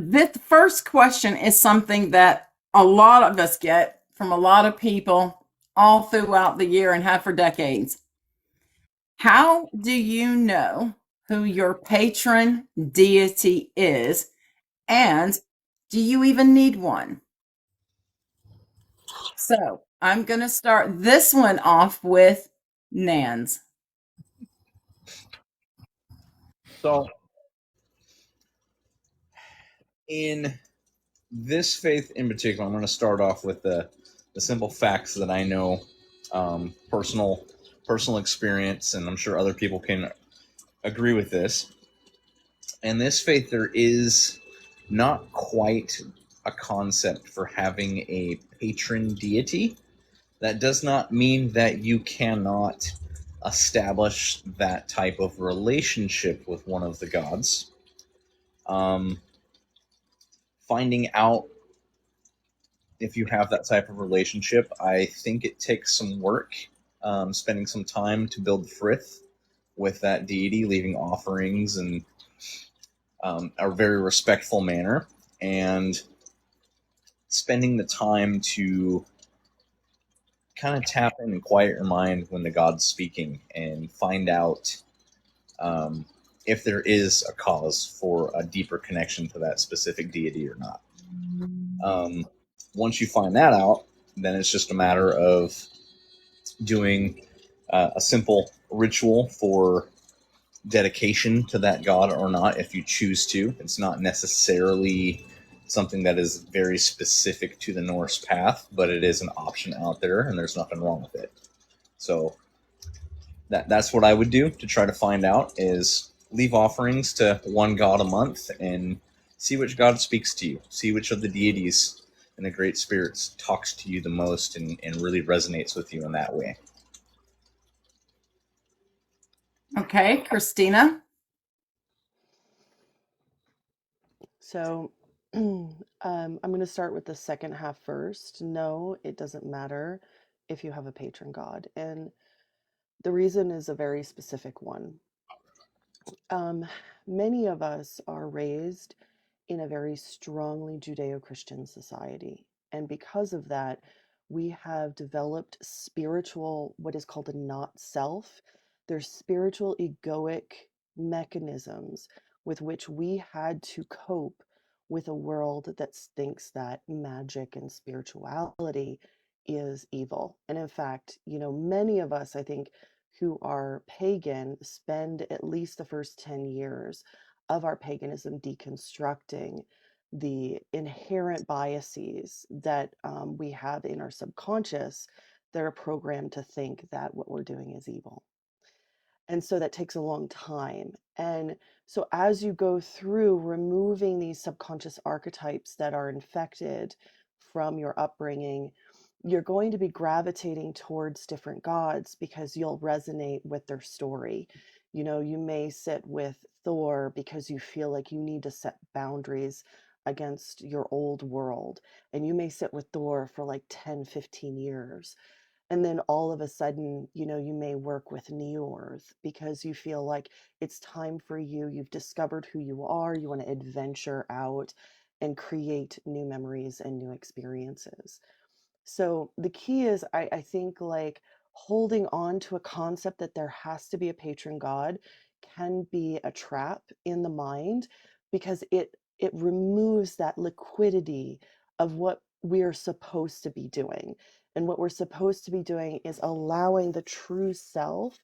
This first question is something that a lot of us get from a lot of people all throughout the year and have for decades. How do you know who your patron deity is? And do you even need one? So I'm going to start this one off with Nans. So, in this faith in particular, I'm going to start off with the simple facts that I know, personal experience, and I'm sure other people can agree with this. In this faith, there is not quite a concept for having a patron deity. That does not mean that you cannot establish that type of relationship with one of the gods. Um, Finding out if you have that type of relationship, I think it takes some work, spending some time to build the frith with that deity, leaving offerings and a very respectful manner, and spending the time to kind of tap in and quiet your mind when the God's speaking and find out um, if there is a cause for a deeper connection to that specific deity or not. Um, Once you find that out, then it's just a matter of doing a simple ritual for dedication to that god or not if you choose to. It's not necessarily something that is very specific to the Norse path, but it is an option out there and there's nothing wrong with it. So that's what I would do to try to find out is leave offerings to one god a month and see which god speaks to you. See which of the deities and the great spirits talks to you the most and really resonates with you in that way. Okay, Christina. So I'm going to start with the second half first. No, it doesn't matter if you have a patron god. And the reason is a very specific one. Um, Many of us are raised in a very strongly Judeo Christian society. And because of that, we have developed spiritual, what is called a not self. There's spiritual egoic mechanisms with which we had to cope with a world that thinks that magic and spirituality is evil. And in fact, many of us, I think, who are pagan spend at least the first 10 years of our paganism deconstructing the inherent biases that we have in our subconscious that are programmed to think that what we're doing is evil. And so that takes a long time. And so as you go through removing these subconscious archetypes that are infected from your upbringing, you're going to be gravitating towards different gods because you'll resonate with their story. You may sit with Thor because you feel like you need to set boundaries against your old world. And you may sit with Thor for like 10, 15 years. And then all of a sudden, you may work with Neorth because you feel like it's time for you. You've discovered who you are. You want to adventure out and create new memories and new experiences. So the key is, I think, like holding on to a concept that there has to be a patron god can be a trap in the mind because it removes that liquidity of what we're supposed to be doing. And what we're supposed to be doing is allowing the true self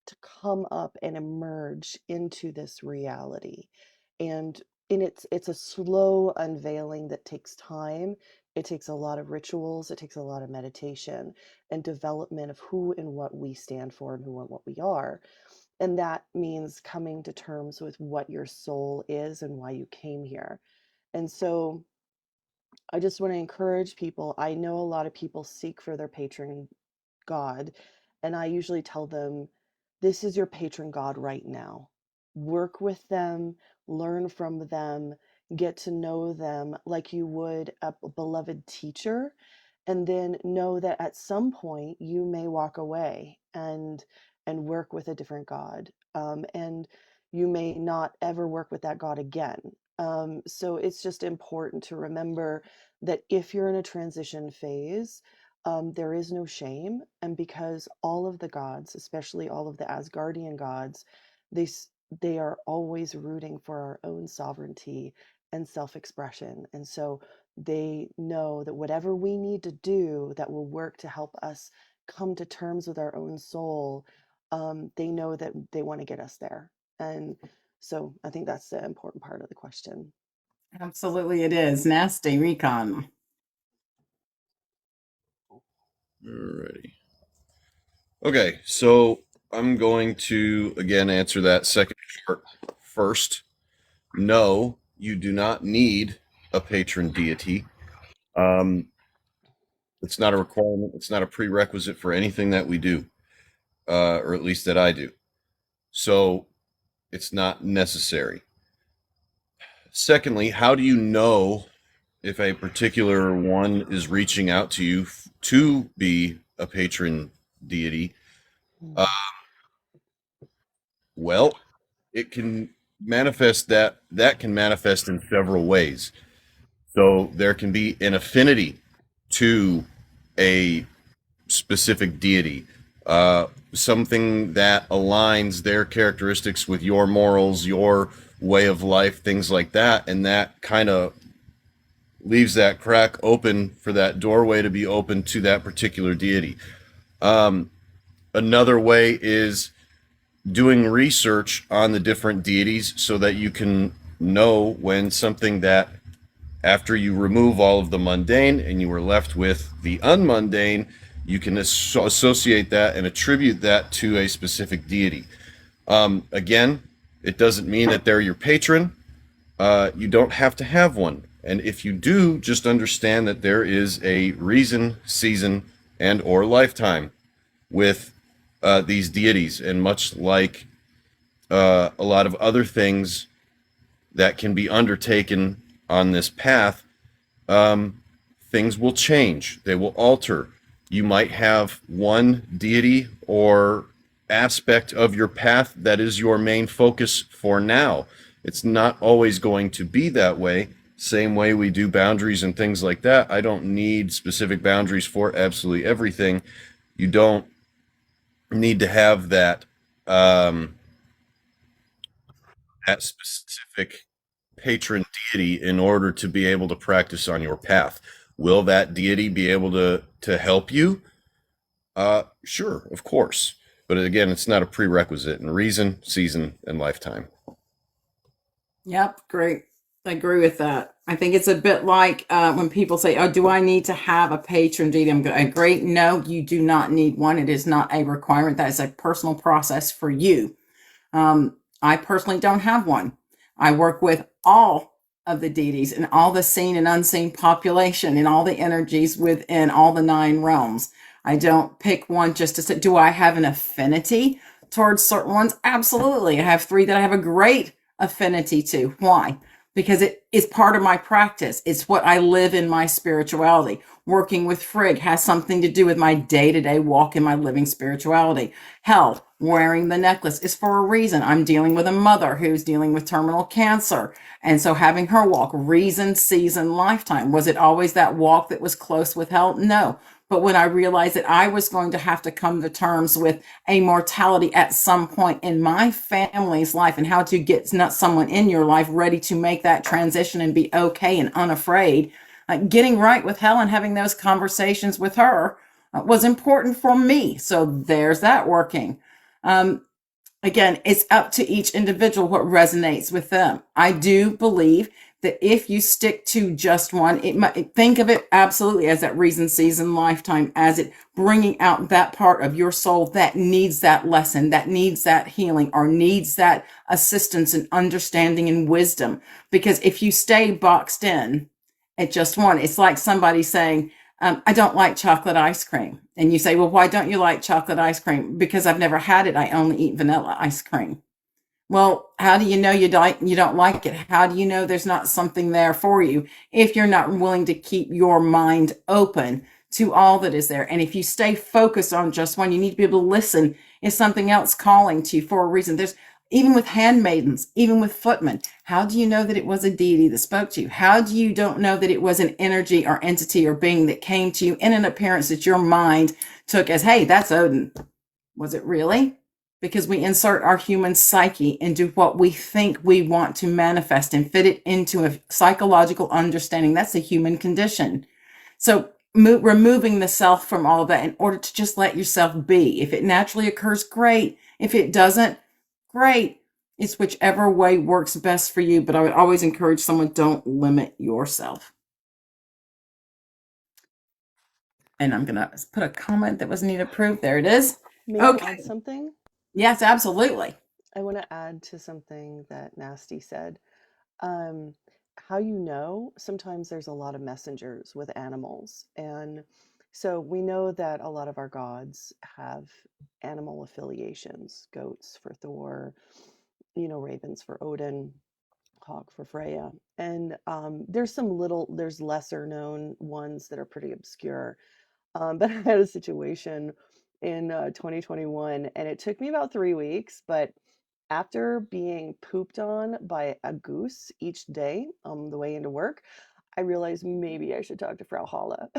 to come up and emerge into this reality. And it's a slow unveiling that takes time. It takes a lot of rituals, it takes a lot of meditation and development of who and what we stand for and who and what we are. And that means coming to terms with what your soul is and why you came here. And so I just want to encourage people. I know a lot of people seek for their patron God, and I usually tell them, this is your patron God right now. Work with them, learn from them, get to know them like you would a beloved teacher, and then know that at some point you may walk away and work with a different God. And you may not ever work with that God again. So it's just important to remember that if you're in a transition phase, there is no shame. And because all of the gods, especially all of the Asgardian gods, they are always rooting for our own sovereignty and self-expression. And so they know that whatever we need to do that will work to help us come to terms with our own soul, they know that they want to get us there. And so I think that's the important part of the question. Absolutely, it is. Nasty recon. Alrighty. Okay, so I'm going to again answer that second part first. No, you do not need a patron deity. It's not a requirement. It's not a prerequisite for anything that we do, or at least that I do. So it's not necessary. Secondly, how do you know if a particular one is reaching out to you to be a patron deity? Mm. Uh, well, it can manifest that can manifest in several ways. So there can be an affinity to a specific deity, something that aligns their characteristics with your morals, your way of life, things like that, and that kind of leaves that crack open for that doorway to be open to that particular deity. Another way is doing research on the different deities so that you can know when something that after you remove all of the mundane and you are left with the unmundane, you can associate that and attribute that to a specific deity. Again, it doesn't mean that they're your patron. You don't have to have one. And if you do, just understand that there is a reason, season, and or lifetime with these deities. And much like a lot of other things that can be undertaken on this path, things will change. They will alter. You might have one deity or aspect of your path that is your main focus for now. It's not always going to be that way. Same way we do boundaries and things like that. I don't need specific boundaries for absolutely everything. You don't need to have that that specific patron deity in order to be able to practice on your path. Will that deity be able to help you? Sure, of course. But again, it's not a prerequisite in reason, season, and lifetime. Yep, great. I agree with that. I think it's a bit like when people say, "Oh, do I need to have a patron deity?" I'm going, "Great, no, you do not need one. It is not a requirement. That is a personal process for you." I personally don't have one. I work with all of the deities and all the seen and unseen population and all the energies within all the nine realms. I don't pick one just to say, do I have an affinity towards certain ones? Absolutely. I have three that I have a great affinity to. Why? Because it is part of my practice. It's what I live in my spirituality. Working with Frigg has something to do with my day-to-day walk in my living spirituality. Hell, wearing the necklace is for a reason. I'm dealing with a mother who's dealing with terminal cancer. And so having her walk, reason, season, lifetime. Was it always that walk that was close with Hell? No. But when I realized that I was going to have to come to terms with a mortality at some point in my family's life and how to get not someone in your life ready to make that transition and be okay and unafraid, getting right with Hell and having those conversations with her was important for me. So there's that working. Again, it's up to each individual what resonates with them. I do believe that if you stick to just one, think of it absolutely as that reason, season, lifetime, as it bringing out that part of your soul that needs that lesson, that needs that healing, or needs that assistance and understanding and wisdom. Because if you stay boxed in at just one, it's like somebody saying, I don't like chocolate ice cream. And you say, well, why don't you like chocolate ice cream? Because I've never had it. I only eat vanilla ice cream. Well, how do you know you don't like it? How do you know there's not something there for you if you're not willing to keep your mind open to all that is there? And if you stay focused on just one, you need to be able to listen. Is something else calling to you for a reason? There's even with handmaidens, even with footmen. How do you know that it was a deity that spoke to you? How do you don't know that it was an energy or entity or being that came to you in an appearance that your mind took as, hey, that's Odin? Was it really? Because we insert our human psyche into what we think we want to manifest and fit it into a psychological understanding. That's the human condition. So removing the self from all of that in order to just let yourself be. If it naturally occurs, great. If it doesn't, great. It's whichever way works best for you. But I would always encourage someone, don't limit yourself. And I'm going to put a comment that was need approved. There it is. May Okay. I add something? Yes, absolutely. I want to add to something that Nasty said. Um, how you know, sometimes there's a lot of messengers with animals. And so we know that a lot of our gods have animal affiliations, goats for Thor, ravens for Odin, hawk for Freya. And there's lesser known ones that are pretty obscure. But I had a situation in 2021, and it took me about 3 weeks, but after being pooped on by a goose each day on the way into work, I realized maybe I should talk to Frau Holla.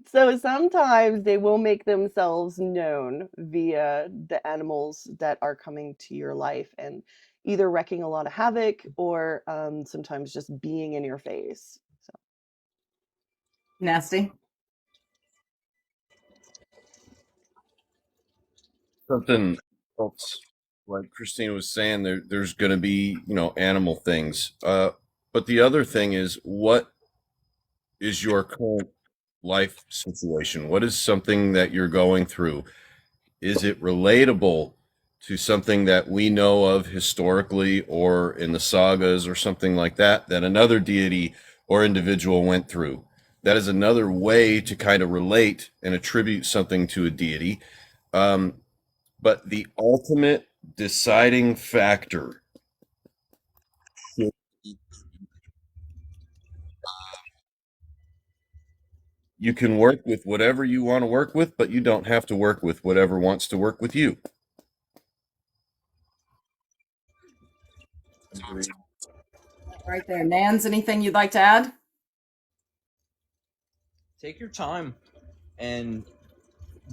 So sometimes they will make themselves known via the animals that are coming to your life and either wrecking a lot of havoc or sometimes just being in your face. So Nasty. Something else, like Christina was saying, there's going to be, animal things. But the other thing is, what is your current life situation? What is something that you're going through? Is it relatable to something that we know of historically or in the sagas or something like that, that another deity or individual went through? That is another way to kind of relate and attribute something to a deity. But the ultimate deciding factor, you can work with whatever you want to work with, but you don't have to work with whatever wants to work with you. Right there. Nans, anything you'd like to add? Take your time and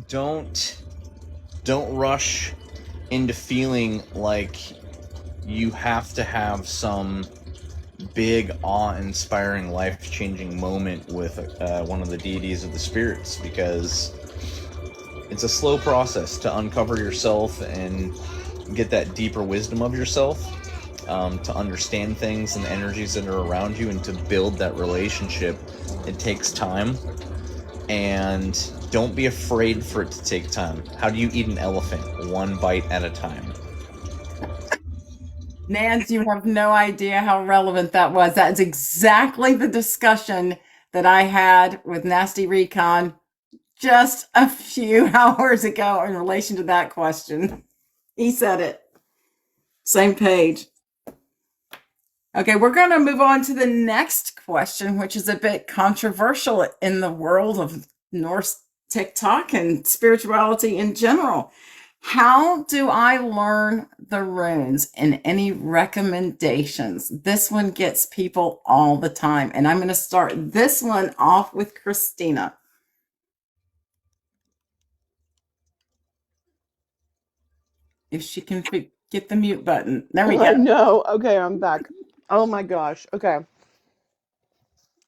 don't don't rush into feeling like you have to have some big awe-inspiring life-changing moment with one of the deities of the spirits, because it's a slow process to uncover yourself and get that deeper wisdom of yourself, to understand things and the energies that are around you and to build that relationship. It takes time, and don't be afraid for it to take time. How do you eat an elephant? One bite at a time. Nance, you have no idea how relevant that was. That's exactly the discussion that I had with Nasty Recon just a few hours ago in relation to that question. He said it. Same page. Okay, we're going to move on to the next question, which is a bit controversial in the world of Norse TikTok and spirituality in general. How do I learn the runes, and any recommendations? This one gets people all the time. And I'm going to start this one off with Christina. If she can get the mute button. There we I go. know. Okay, I'm back. Oh my gosh. Okay.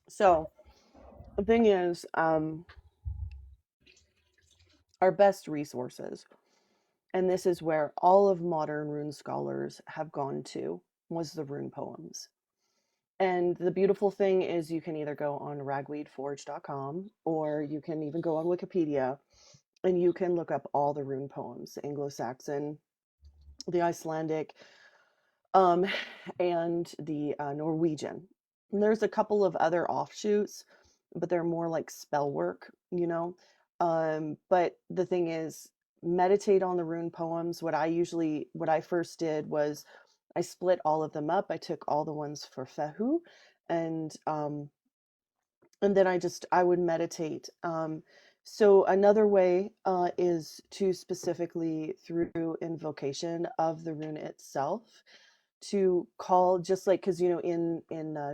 So the thing is, our best resources, and this is where all of modern rune scholars have gone to, was the rune poems. And the beautiful thing is you can either go on ragweedforge.com or you can even go on Wikipedia and you can look up all the rune poems, the Anglo-Saxon, the Icelandic, um, and the Norwegian. And there's a couple of other offshoots, but they're more like spell work. But the thing is, meditate on the rune poems. What I first did was I split all of them up. I took all the ones for Fehu, and then I would meditate. So another way is to specifically through invocation of the rune itself to call, just like, because in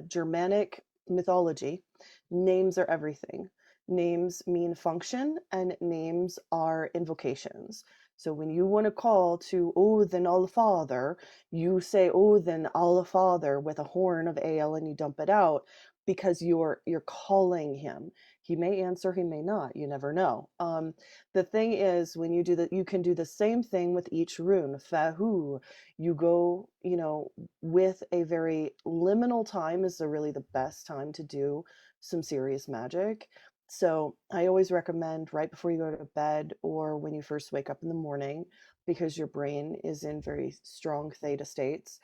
Germanic mythology, names are everything. Names mean function, and names are invocations. So when you want to call to Odin All Father, you say Odin All Father with a horn of ale and you dump it out because you're calling him. He may answer, he may not. You never know. The thing is, when you do that, you can do the same thing with each rune. Fahu, you go, with a very liminal time is really the best time to do some serious magic. So I always recommend right before you go to bed or when you first wake up in the morning, because your brain is in very strong theta states.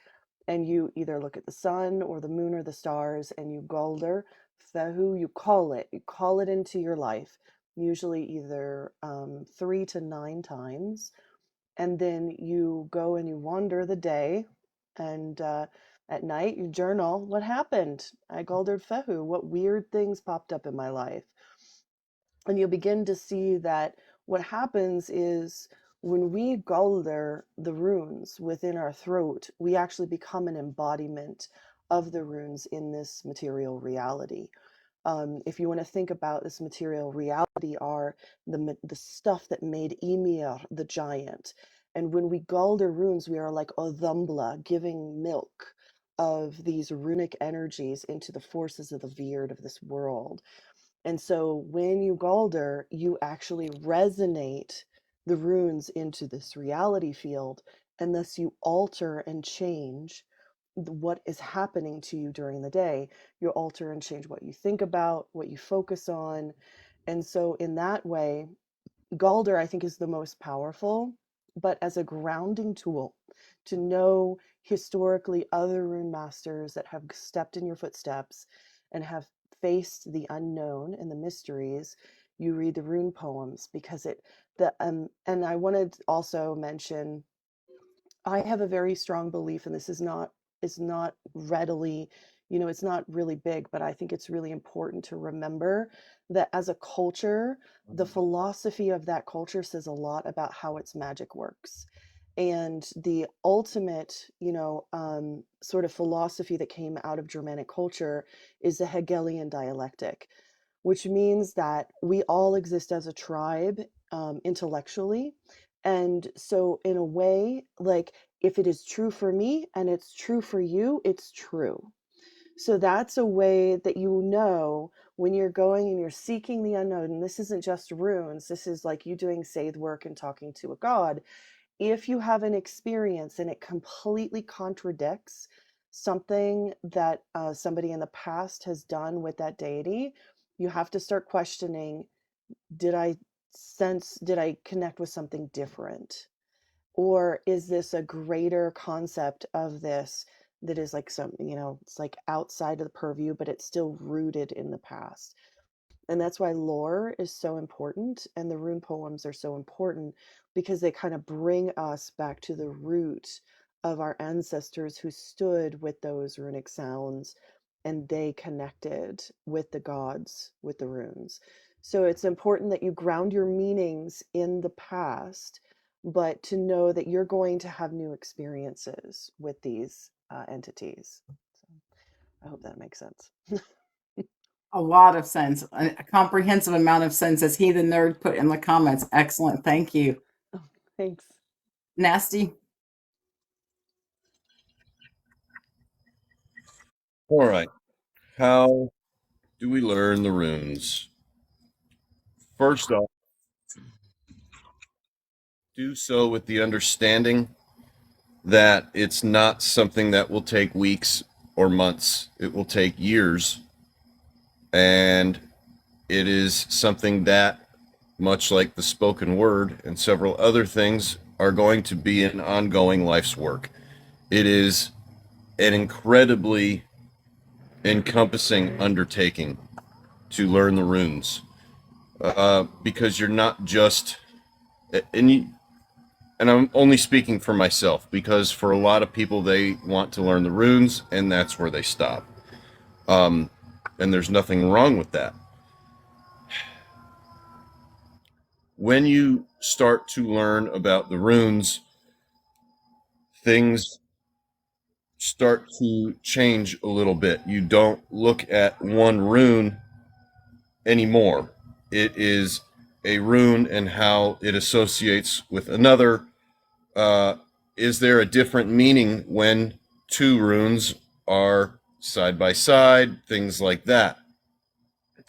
And you either look at the sun or the moon or the stars and you Galder, Fehu, you call it into your life, usually either 3 to 9 times. And then you go and you wander the day, and at night you journal what happened. I Galdered Fehu, what weird things popped up in my life. And you'll begin to see that what happens is when we Galder the runes within our throat, we actually become an embodiment of the runes in this material reality. If you want to think about this material reality, are the stuff that made Ymir the giant. And when we Galder runes, we are like Othumbla, giving milk of these runic energies into the forces of the Veerd of this world. And so when you Galder, you actually resonate the runes into this reality field, and thus you alter and change what is happening to you during the day. You alter and change what you think about, what you focus on. And so in that way, Galder, I think, is the most powerful, but as a grounding tool to know historically other rune masters that have stepped in your footsteps and have faced the unknown and the mysteries, you read the rune poems because and I wanted to also mention, I have a very strong belief, and this is not readily, it's not really big, but I think it's really important to remember that as a culture, the philosophy of that culture says a lot about how its magic works. And the ultimate, sort of philosophy that came out of Germanic culture is the Hegelian dialectic, which means that we all exist as a tribe, intellectually. And so, in a way, like, if it is true for me and it's true for you, it's true. So, that's a way that when you're going and you're seeking the unknown, and this isn't just runes, this is like you doing Sade work and talking to a god. If you have an experience and it completely contradicts something that somebody in the past has done with that deity, you have to start questioning, did I connect with something different? Or is this a greater concept of this that is like something, it's like outside of the purview, but it's still rooted in the past? And that's why lore is so important and the rune poems are so important, because they kind of bring us back to the root of our ancestors who stood with those runic sounds, and they connected with the gods with the runes. So it's important that you ground your meanings in the past, but to know that you're going to have new experiences with these entities. So I hope that makes sense. A lot of sense, a comprehensive amount of sense, as he the nerd put in the comments. Excellent. Thank you. Oh, thanks. Nasty. All right. How do we learn the runes? First off, do so with the understanding that it's not something that will take weeks or months. It will take years. And it is something that, much like the spoken word and several other things, are going to be an ongoing life's work. It is an incredibly encompassing undertaking to learn the runes, because you're not just, and you, and I'm only speaking for myself, because for a lot of people, they want to learn the runes and that's where they stop. And there's nothing wrong with that. when you start to learn about the runes, things start to change a little bit. You don't look at one rune anymore. It is a rune and how it associates with another. Uh, is there a different meaning when two runes are side by side? Things like that.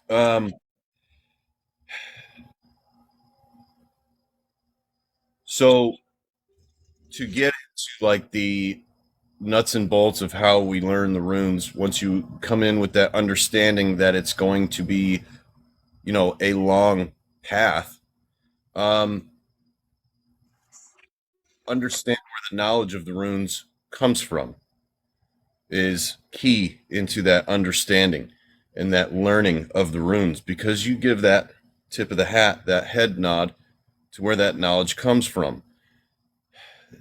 Um, so to get into like the nuts and bolts of how we learn the runes, once you come in with that understanding that it's going to be, a long path, um, understand where the knowledge of the runes comes from is key into that understanding and that learning of the runes, because you give that tip of the hat, that head nod to where that knowledge comes from.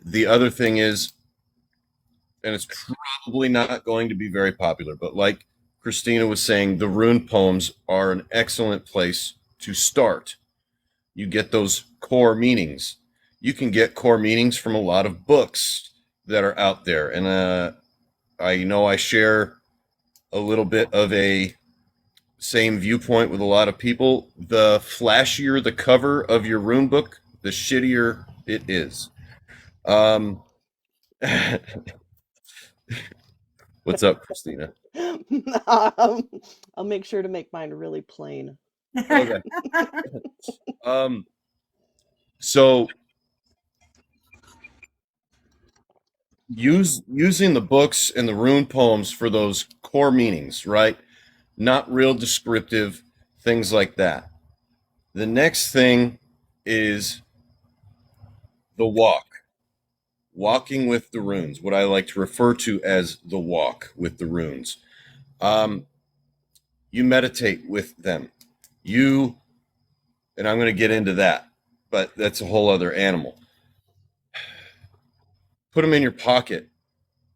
The other thing is, and it's probably not going to be very popular, but like Christina was saying, the rune poems are an excellent place to start. You get those core meanings. You can get core meanings from a lot of books that are out there. And I know I share a little bit of a same viewpoint with a lot of people. The flashier the cover of your rune book, the shittier it is. Um, what's up, Christina? um, I'll make sure to make mine really plain. Okay. Um, so using the books and the rune poems for those core meanings, right? Not real descriptive, things like that. The next thing is the walking with the runes, what I like to refer to as the walk with the runes. Um, you meditate with them. You, and I'm going to get into that, but that's a whole other animal. Put them in your pocket,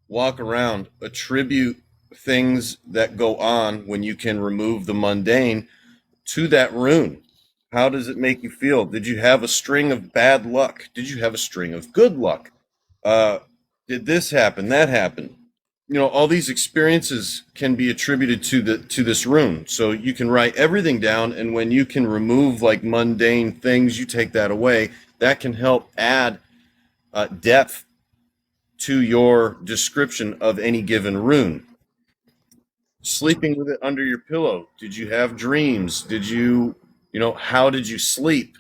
walk around, attribute things that go on when you can remove the mundane to that rune. How does it make you feel? Did you have a string of bad luck? Did you have a string of good luck? Uh, did this happen? That happened? All these experiences can be attributed to this rune. So you can write everything down, and when you can remove like mundane things, you take that away. That can help add depth to your description of any given rune. Sleeping with it under your pillow. Did you have dreams? How did you sleep?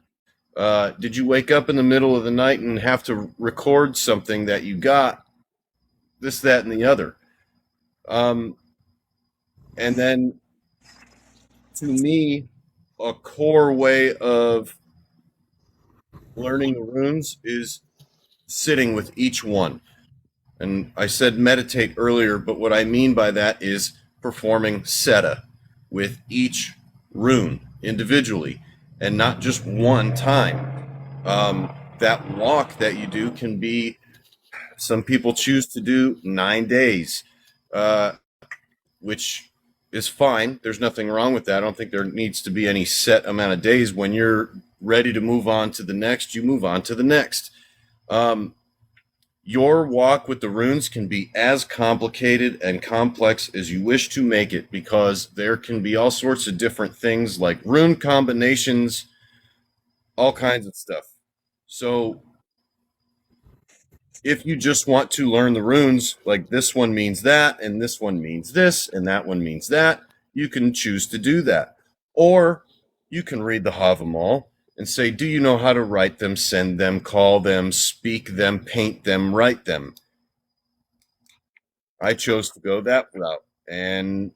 Did you wake up in the middle of the night and have to record something that you got? This, that, and the other. Um, and then, to me, a core way of learning the runes is sitting with each one. And I said meditate earlier, but what I mean by that is performing seta with each rune individually and not just one time. That walk that you do can be, some people choose to do 9 days, uh, which is fine. There's nothing wrong with that. I don't think there needs to be any set amount of days. When you're ready to move on to the next, you move on to the next. Your walk with the runes can be as complicated and complex as you wish to make it, because there can be all sorts of different things like rune combinations, all kinds of stuff. So if you just want to learn the runes, like this one means that, and this one means this, and that one means that, you can choose to do that. Or you can read the Havamal and say, do you know how to write them, send them, call them, speak them, paint them, write them? I chose to go that route. And,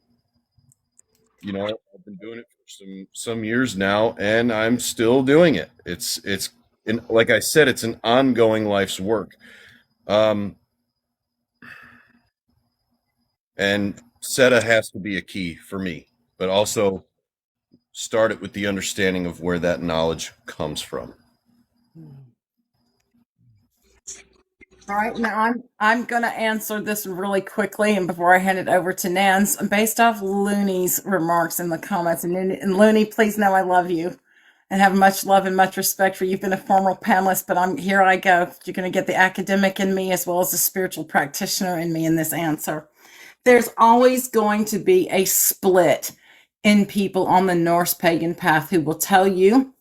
I've been doing it for some years now, and I'm still doing it. And like I said, it's an ongoing life's work. And SETA has to be a key for me, but also start it with the understanding of where that knowledge comes from. All right, now I'm going to answer this really quickly, and before I hand it over to Nance, based off Looney's remarks in the comments, and Looney, please know I love you, and have much love and much respect for you. You've been a former panelist, but here I go. You're going to get the academic in me as well as the spiritual practitioner in me in this answer. There's always going to be a split in people on the Norse pagan path who will tell you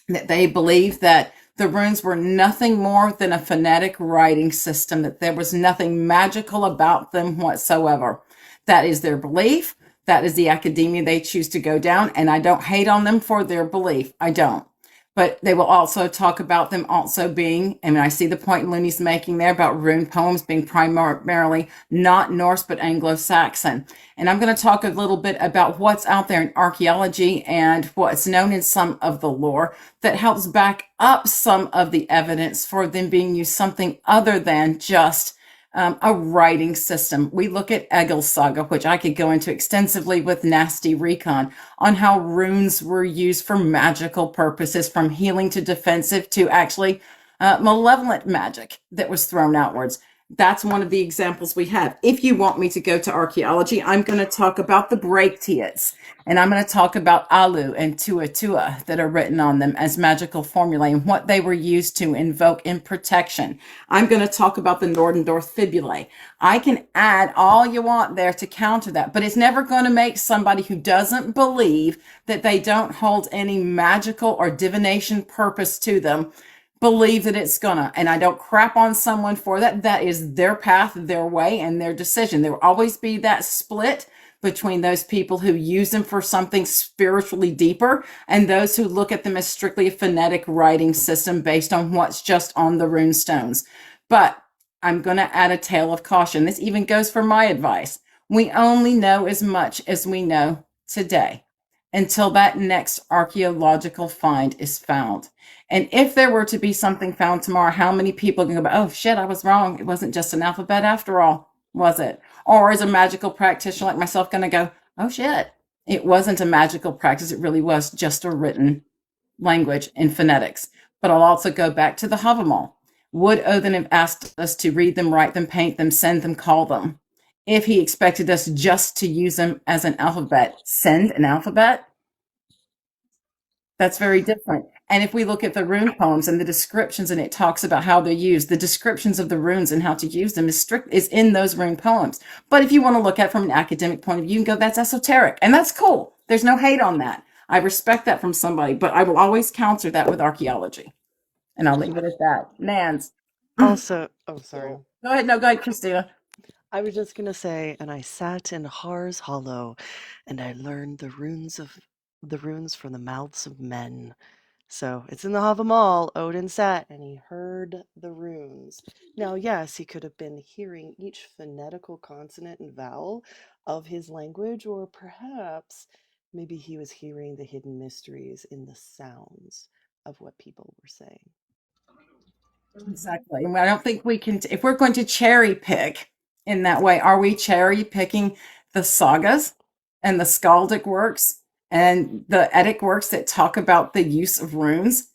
that they believe that the runes were nothing more than a phonetic writing system, that there was nothing magical about them whatsoever. That is their belief. That is the academia they choose to go down. And I don't hate on them for their belief. I don't. But they will also talk about them also being, and I see the point Looney's making there about rune poems being primarily not Norse, but Anglo-Saxon. And I'm going to talk a little bit about what's out there in archaeology and what's known in some of the lore that helps back up some of the evidence for them being used something other than just a writing system. We look at Egil's saga, which I could go into extensively with Nasty Recon, on how runes were used for magical purposes, from healing to defensive to actually malevolent magic that was thrown outwards. That's one of the examples we have. If you want me to go to archaeology, I'm going to talk about the Breaktiates, and I'm going to talk about Alu and Tuatua that are written on them as magical formulae and what they were used to invoke in protection. I'm going to talk about the Nordendorf fibulae. I can add all you want there to counter that, but it's never going to make somebody who doesn't believe that they don't hold any magical or divination purpose to them believe that it's gonna. And I don't crap on someone for that. That is their path, their way, and their decision. There will always be that split between those people who use them for something spiritually deeper and those who look at them as strictly a phonetic writing system based on what's just on the rune stones. But I'm going to add a tale of caution. This even goes for my advice. We only know as much as we know today until that next archaeological find is found. And if there were to be something found tomorrow, how many people can go, oh shit, I was wrong. It wasn't just an alphabet after all, was it? Or is a magical practitioner like myself going to go, oh shit, it wasn't a magical practice. It really was just a written language in phonetics. But I'll also go back to the Havamal. Would Odin have asked us to read them, write them, paint them, send them, call them, if he expected us just to use them as an alphabet? Send an alphabet? That's very different. And if we look at the rune poems and the descriptions, and it talks about how they're used, the descriptions of the runes and how to use them is in those rune poems. But if you want to look at it from an academic point of view, you can go, that's esoteric. And that's cool. There's no hate on that. I respect that from somebody, but I will always counter that with archaeology. And I'll leave it at that. Nans. Also, oh, sorry. Go ahead. No, go ahead, Christina. I was just going to say, and I sat in Har's Hollow, and I learned the runes from the mouths of men. So it's in the Havamal. Odin sat and he heard the runes. Now, yes, he could have been hearing each phonetical consonant and vowel of his language, or perhaps maybe he was hearing the hidden mysteries in the sounds of what people were saying. Exactly. And I don't think we can, if we're going to cherry pick in that way, are we cherry picking the sagas and the skaldic works and the Eddic works that talk about the use of runes?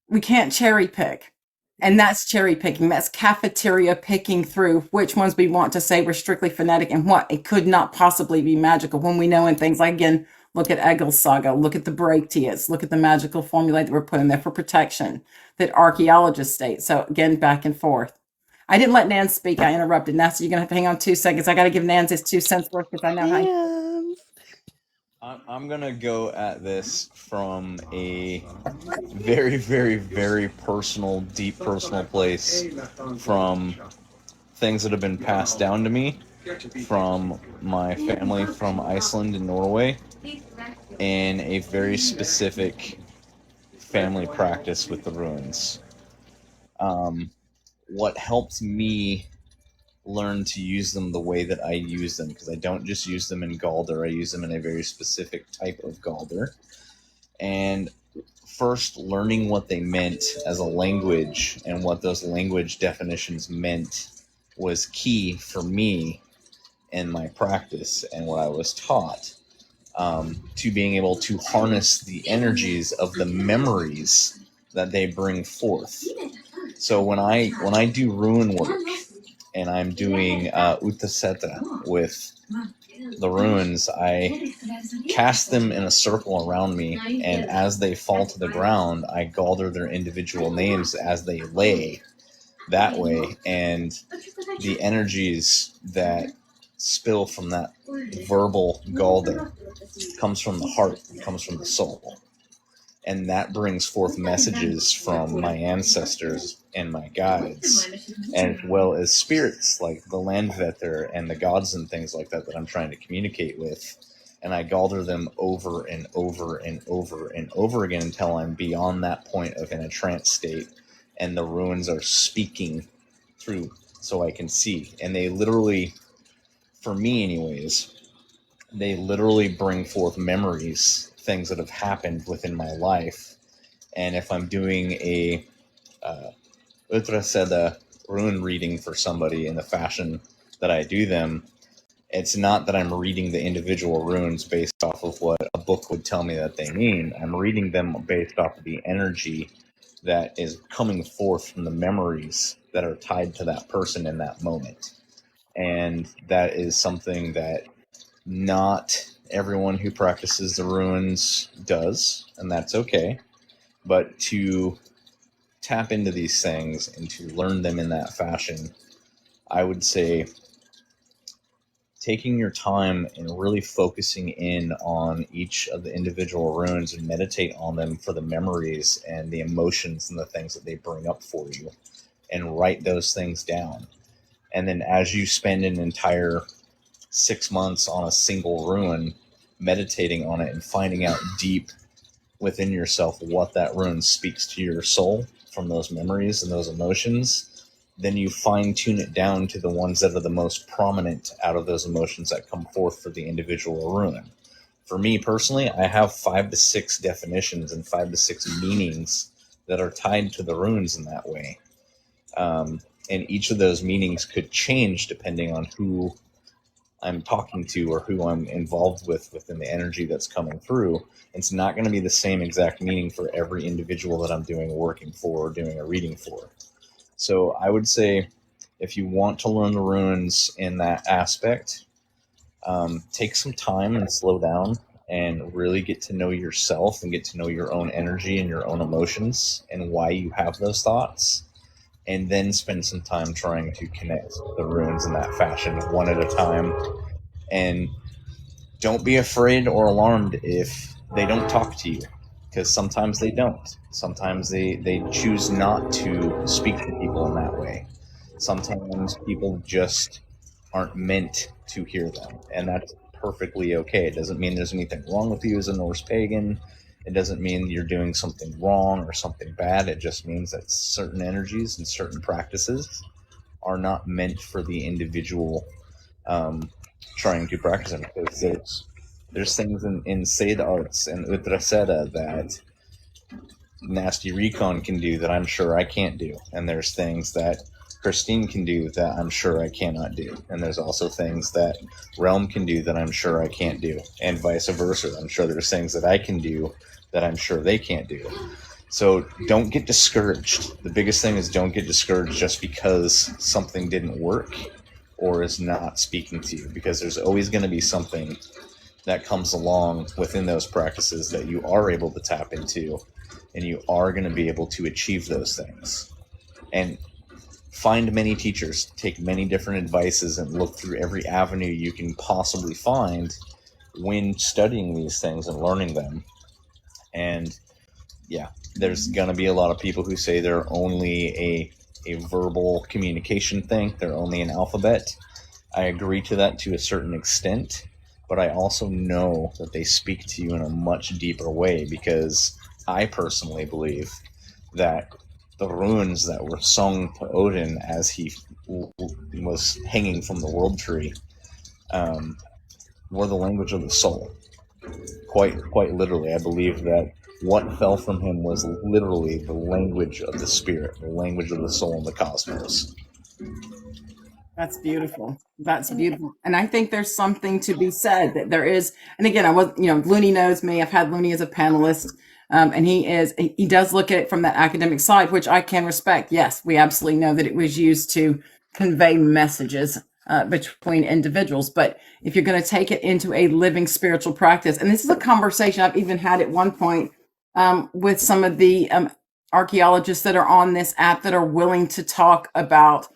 We can't cherry pick. And that's cherry picking. That's cafeteria picking through which ones we want to say were strictly phonetic and what it could not possibly be magical, when we know in things like, again, look at Egil's saga, look at the Breaktiates, look at the magical formulae that were put in there for protection that archaeologists state. So again, back and forth. I didn't let Nan speak. I interrupted. Now, so you're going to have to hang on 2 seconds. I got to give Nan his 2 cents worth because I know how. I'm going to go at this from a very, very, very personal, deep personal place, from things that have been passed down to me from my family from Iceland and Norway, in a very specific family practice with the runes. What helped me learn to use them the way that I use them, because I don't just use them in Galder, I use them in a very specific type of Galder. And first, learning what they meant as a language and what those language definitions meant was key for me in my practice and what I was taught, to being able to harness the energies of the memories that they bring forth. So when I do rune work and I'm doing Utaseta with the runes, I cast them in a circle around me, and as they fall to the ground, I galder their individual names as they lay that way, and the energies that spill from that verbal galder comes from the heart, comes from the soul, and that brings forth messages from my ancestors and my guides, as well as spirits like the Landvetter and the gods and things like that I'm trying to communicate with. And I galder them over and over and over and over again until I'm beyond that point of in a trance state, and the runes are speaking through so I can see. And they literally, for me anyways, they literally bring forth memories, things that have happened within my life. And if I'm doing a Utraseda rune reading for somebody in the fashion that I do them, it's not that I'm reading the individual runes based off of what a book would tell me that they mean. I'm reading them based off of the energy that is coming forth from the memories that are tied to that person in that moment. And that is something that not everyone who practices the runes does, and that's okay. But to tap into these things and to learn them in that fashion, I would say taking your time and really focusing in on each of the individual runes and meditate on them for the memories and the emotions and the things that they bring up for you, and write those things down. And then as you spend an entire 6 months on a single rune, meditating on it and finding out deep within yourself what that rune speaks to your soul from those memories and those emotions, then you fine tune it down to the ones that are the most prominent out of those emotions that come forth for the individual rune. For me personally, I have 5 to 6 definitions and 5 to 6 meanings that are tied to the runes in that way. And each of those meanings could change depending on who I'm talking to or who I'm involved with within the energy that's coming through. It's not going to be the same exact meaning for every individual that I'm doing working for or doing a reading for. So I would say if you want to learn the runes in that aspect, take some time and slow down and really get to know yourself and get to know your own energy and your own emotions and why you have those thoughts. And then spend some time trying to connect the runes in that fashion, one at a time. And don't be afraid or alarmed if they don't talk to you, because sometimes they don't. Sometimes they choose not to speak to people in that way. Sometimes people just aren't meant to hear them, and that's perfectly okay. It doesn't mean there's anything wrong with you as a Norse pagan. It doesn't mean you're doing something wrong or something bad. It just means that certain energies and certain practices are not meant for the individual trying to practice them. Because there's things in Sed Arts and Utraseda that Nasty Recon can do that I'm sure I can't do. And there's things that Christine can do that I'm sure I cannot do. And there's also things that Realm can do that I'm sure I can't do. And vice versa. I'm sure there's things that I can do that I'm sure they can't do. So don't get discouraged. The biggest thing is don't get discouraged just because something didn't work or is not speaking to you, because there's always going to be something that comes along within those practices that you are able to tap into, and you are going to be able to achieve those things. And find many teachers, take many different advices, and look through every avenue you can possibly find when studying these things and learning them. And yeah, there's going to be a lot of people who say they're only a verbal communication thing. They're only an alphabet. I agree to that to a certain extent, but I also know that they speak to you in a much deeper way, because I personally believe that the runes that were sung to Odin as he was hanging from the world tree were the language of the soul. Quite literally, I believe that what fell from him was literally the language of the spirit, the language of the soul in the cosmos. That's beautiful. That's beautiful. And I think there's something to be said that there is. And again, Looney knows me. I've had Looney as a panelist. And he does look at it from that academic side, which I can respect. Yes, we absolutely know that it was used to convey messages. between individuals. But if you're going to take it into a living spiritual practice, and this is a conversation I've even had at one point with some of the archaeologists that are on this app that are willing to talk about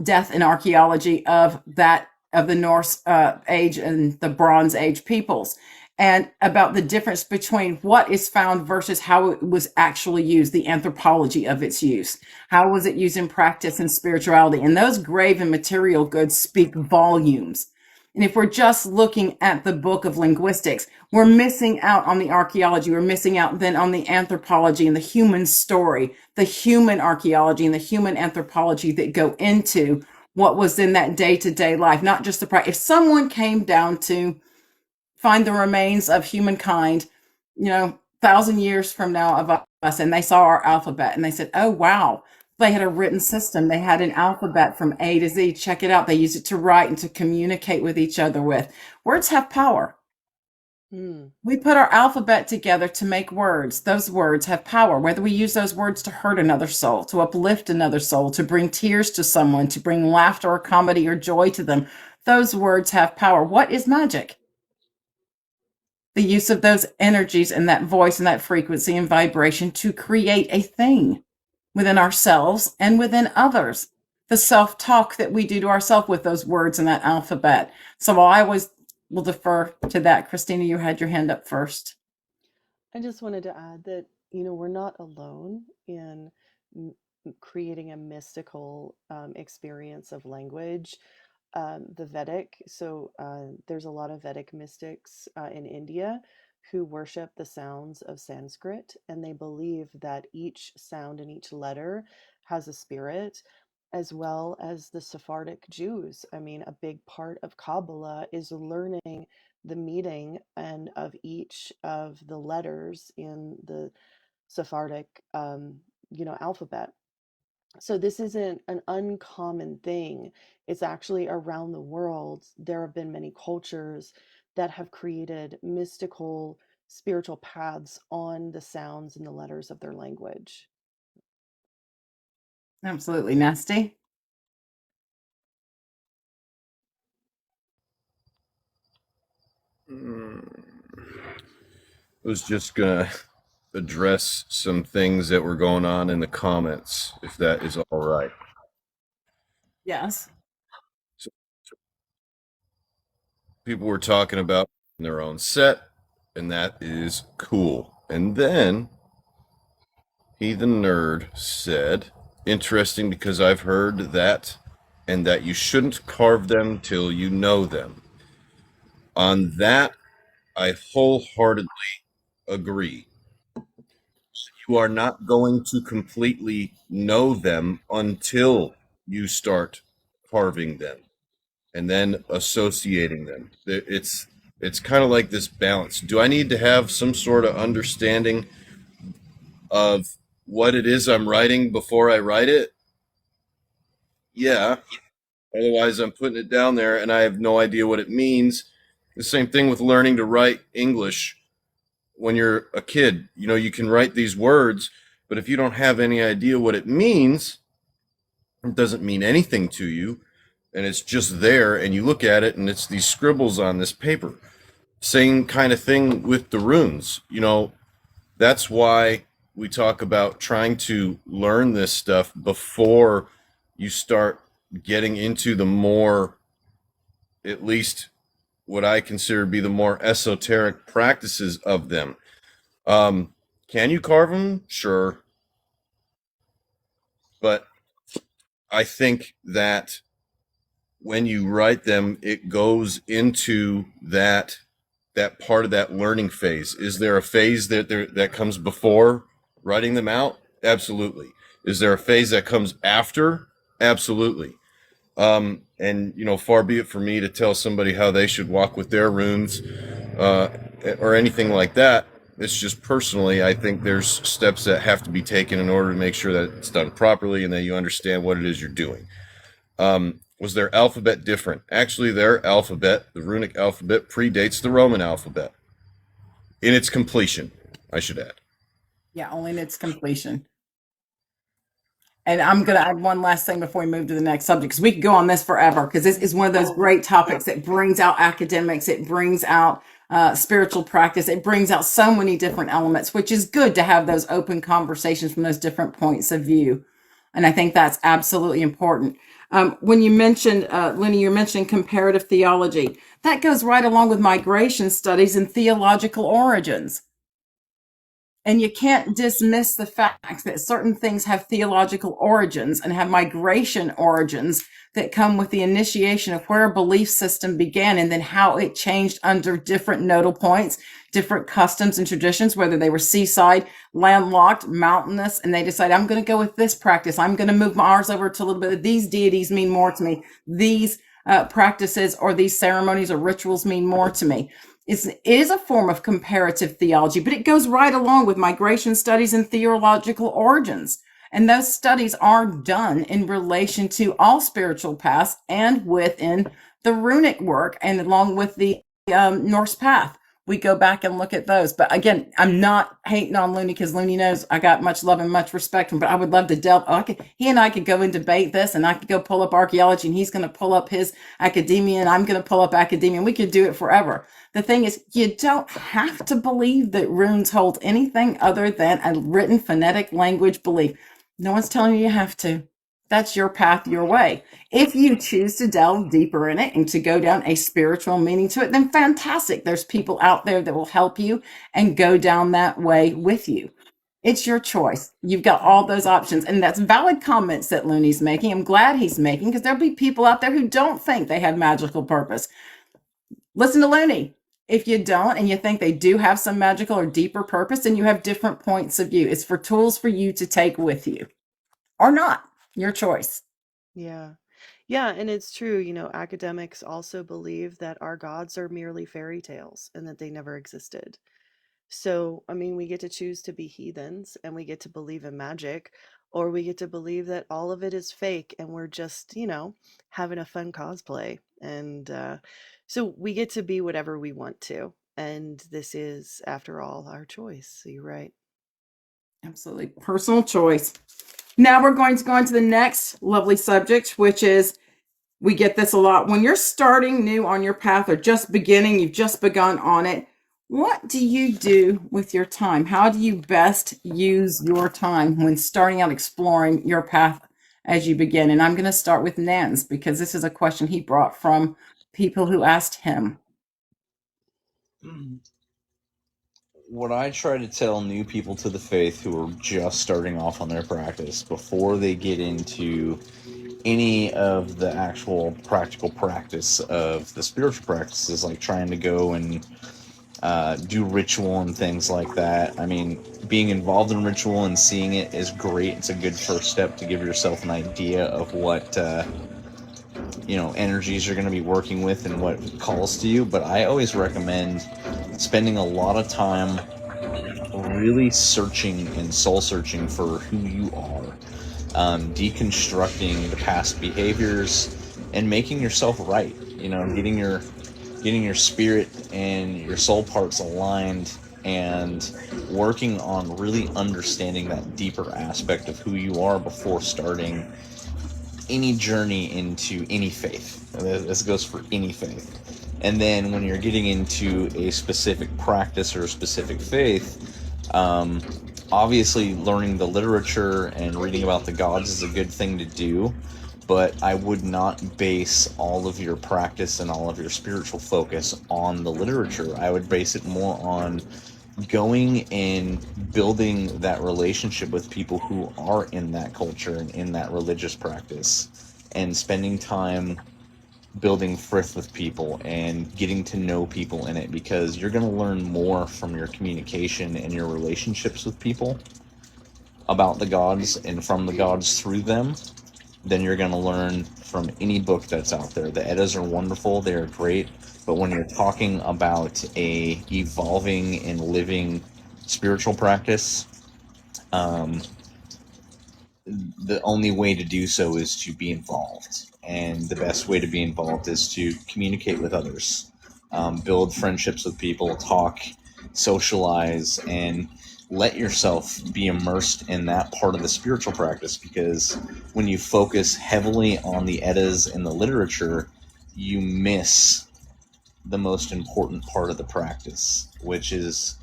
death and archaeology of the Norse age and the Bronze Age peoples, and about the difference between what is found versus how it was actually used, the anthropology of its use. How was it used in practice and spirituality? And those grave and material goods speak volumes. And if we're just looking at the book of linguistics, we're missing out on the archaeology. We're missing out then on the anthropology and the human story, the human archaeology and the human anthropology that go into what was in that day-to-day life, not just the practice. If someone came down to find the remains of humankind, 1,000 years from now of us, and they saw our alphabet and they said, oh, wow, they had a written system. They had an alphabet from A to Z. Check it out. They used it to write and to communicate with each other with. Words have power. We put our alphabet together to make words. Those words have power, whether we use those words to hurt another soul, to uplift another soul, to bring tears to someone, to bring laughter or comedy or joy to them. Those words have power. What is magic? The use of those energies and that voice and that frequency and vibration to create a thing within ourselves and within others. The self-talk that we do to ourselves with those words and that alphabet. So I always will defer to that. Christina, you had your hand up first. I just wanted to add that, we're not alone in creating a mystical experience of language. The Vedic, there's a lot of Vedic mystics in India who worship the sounds of Sanskrit, and they believe that each sound and each letter has a spirit, as well as the Sephardic Jews. I mean, a big part of Kabbalah is learning the meaning and of each of the letters in the Sephardic, alphabet. So this isn't an uncommon thing. It's actually around the world. There have been many cultures that have created mystical spiritual paths on the sounds and the letters of their language. Absolutely. Nasty. I was just gonna address some things that were going on in the comments, if that is all right. Yes. People were talking about their own set, and that is cool. And then he the nerd said, interesting because I've heard that, and that you shouldn't carve them till you know them. On that, I wholeheartedly agree. You are not going to completely know them until you start carving them and then associating them. It's kind of like this balance. Do I need to have some sort of understanding of what it is I'm writing before I write it? Yeah. Otherwise, I'm putting it down there and I have no idea what it means. The same thing with learning to write English when you're a kid. You can write these words, but if you don't have any idea what it means, it doesn't mean anything to you. And it's just there, and you look at it, and it's these scribbles on this paper. Same kind of thing with the runes. That's why we talk about trying to learn this stuff before you start getting into the more, at least what I consider to be the more esoteric practices of them. Can you carve them? Sure. But I think that when you write them, it goes into that part of that learning phase. Is there a phase that comes before writing them out? Absolutely. Is there a phase that comes after? Absolutely. And far be it for me to tell somebody how they should walk with their runes, or anything like that. It's just personally, I think there's steps that have to be taken in order to make sure that it's done properly and that you understand what it is you're doing. Was their alphabet different? Actually, their alphabet, the runic alphabet, predates the Roman alphabet in its completion, I should add. Yeah, only in its completion. And I'm going to add one last thing before we move to the next subject, because we could go on this forever, because this is one of those great topics that brings out academics, it brings out spiritual practice, it brings out so many different elements, which is good to have those open conversations from those different points of view. And I think that's absolutely important. When you mentioned, Lenny, you're mentioning comparative theology. That goes right along with migration studies and theological origins. And you can't dismiss the fact that certain things have theological origins and have migration origins that come with the initiation of where a belief system began and then how it changed under different nodal points, different customs and traditions, whether they were seaside, landlocked, mountainous, and they decide, I'm going to go with this practice. I'm going to move my ours over to a little bit of these deities mean more to me. These practices or these ceremonies or rituals mean more to me. It is a form of comparative theology, but it goes right along with migration studies and theological origins. And those studies are done in relation to all spiritual paths and within the runic work and along with the Norse path. We go back and look at those. But again, I'm not hating on Looney because Looney knows I got much love and much respect for him, but I would love to delve. He and I could go and debate this, and I could go pull up archaeology, and he's going to pull up his academia, and I'm going to pull up academia, and we could do it forever. The thing is, you don't have to believe that runes hold anything other than a written phonetic language belief. No one's telling you have to. That's your path, your way. If you choose to delve deeper in it and to go down a spiritual meaning to it, then fantastic. There's people out there that will help you and go down that way with you. It's your choice. You've got all those options. And that's valid comments that Looney's making. I'm glad he's making, because there'll be people out there who don't think they have magical purpose. Listen to Looney. If you don't and you think they do have some magical or deeper purpose, then you have different points of view. It's for tools for you to take with you or not. Your choice. Yeah. Yeah, and it's true, academics also believe that our gods are merely fairy tales and that they never existed. So, I mean, we get to choose to be heathens and we get to believe in magic, or we get to believe that all of it is fake and we're just, having a fun cosplay. And so we get to be whatever we want to. And this is, after all, our choice. So you're right. Absolutely. Personal choice. Now we're going to go into the next lovely subject, which is, we get this a lot. When you're starting new on your path or just beginning, you've just begun on it, what do you do with your time? How do you best use your time when starting out exploring your path as you begin? And I'm going to start with Nance, because this is a question he brought from people who asked him. What I try to tell new people to the faith who are just starting off on their practice before they get into any of the actual practical practice of the spiritual practices, like trying to go and do ritual and things like that. I mean, being involved in ritual and seeing it is great. It's a good first step to give yourself an idea of what energies you're going to be working with and what calls to you. But I always recommend spending a lot of time really searching and soul searching for who you are, deconstructing the past behaviors and making yourself right. Getting your spirit and your soul parts aligned and working on really understanding that deeper aspect of who you are before starting any journey into any faith. This goes for any faith. And then when you're getting into a specific practice or a specific faith, obviously learning the literature and reading about the gods is a good thing to do, but I would not base all of your practice and all of your spiritual focus on the literature. I would base it more on going and building that relationship with people who are in that culture and in that religious practice, and spending time building frith with people and getting to know people in it, because you're going to learn more from your communication and your relationships with people about the gods and from the gods through them than you're going to learn from any book that's out there. The Eddas are wonderful, they're great, but when you're talking about a evolving and living spiritual practice, the only way to do so is to be involved. And the best way to be involved is to communicate with others, build friendships with people, talk, socialize, and let yourself be immersed in that part of the spiritual practice, because when you focus heavily on the Eddas and the literature, you miss the most important part of the practice, which is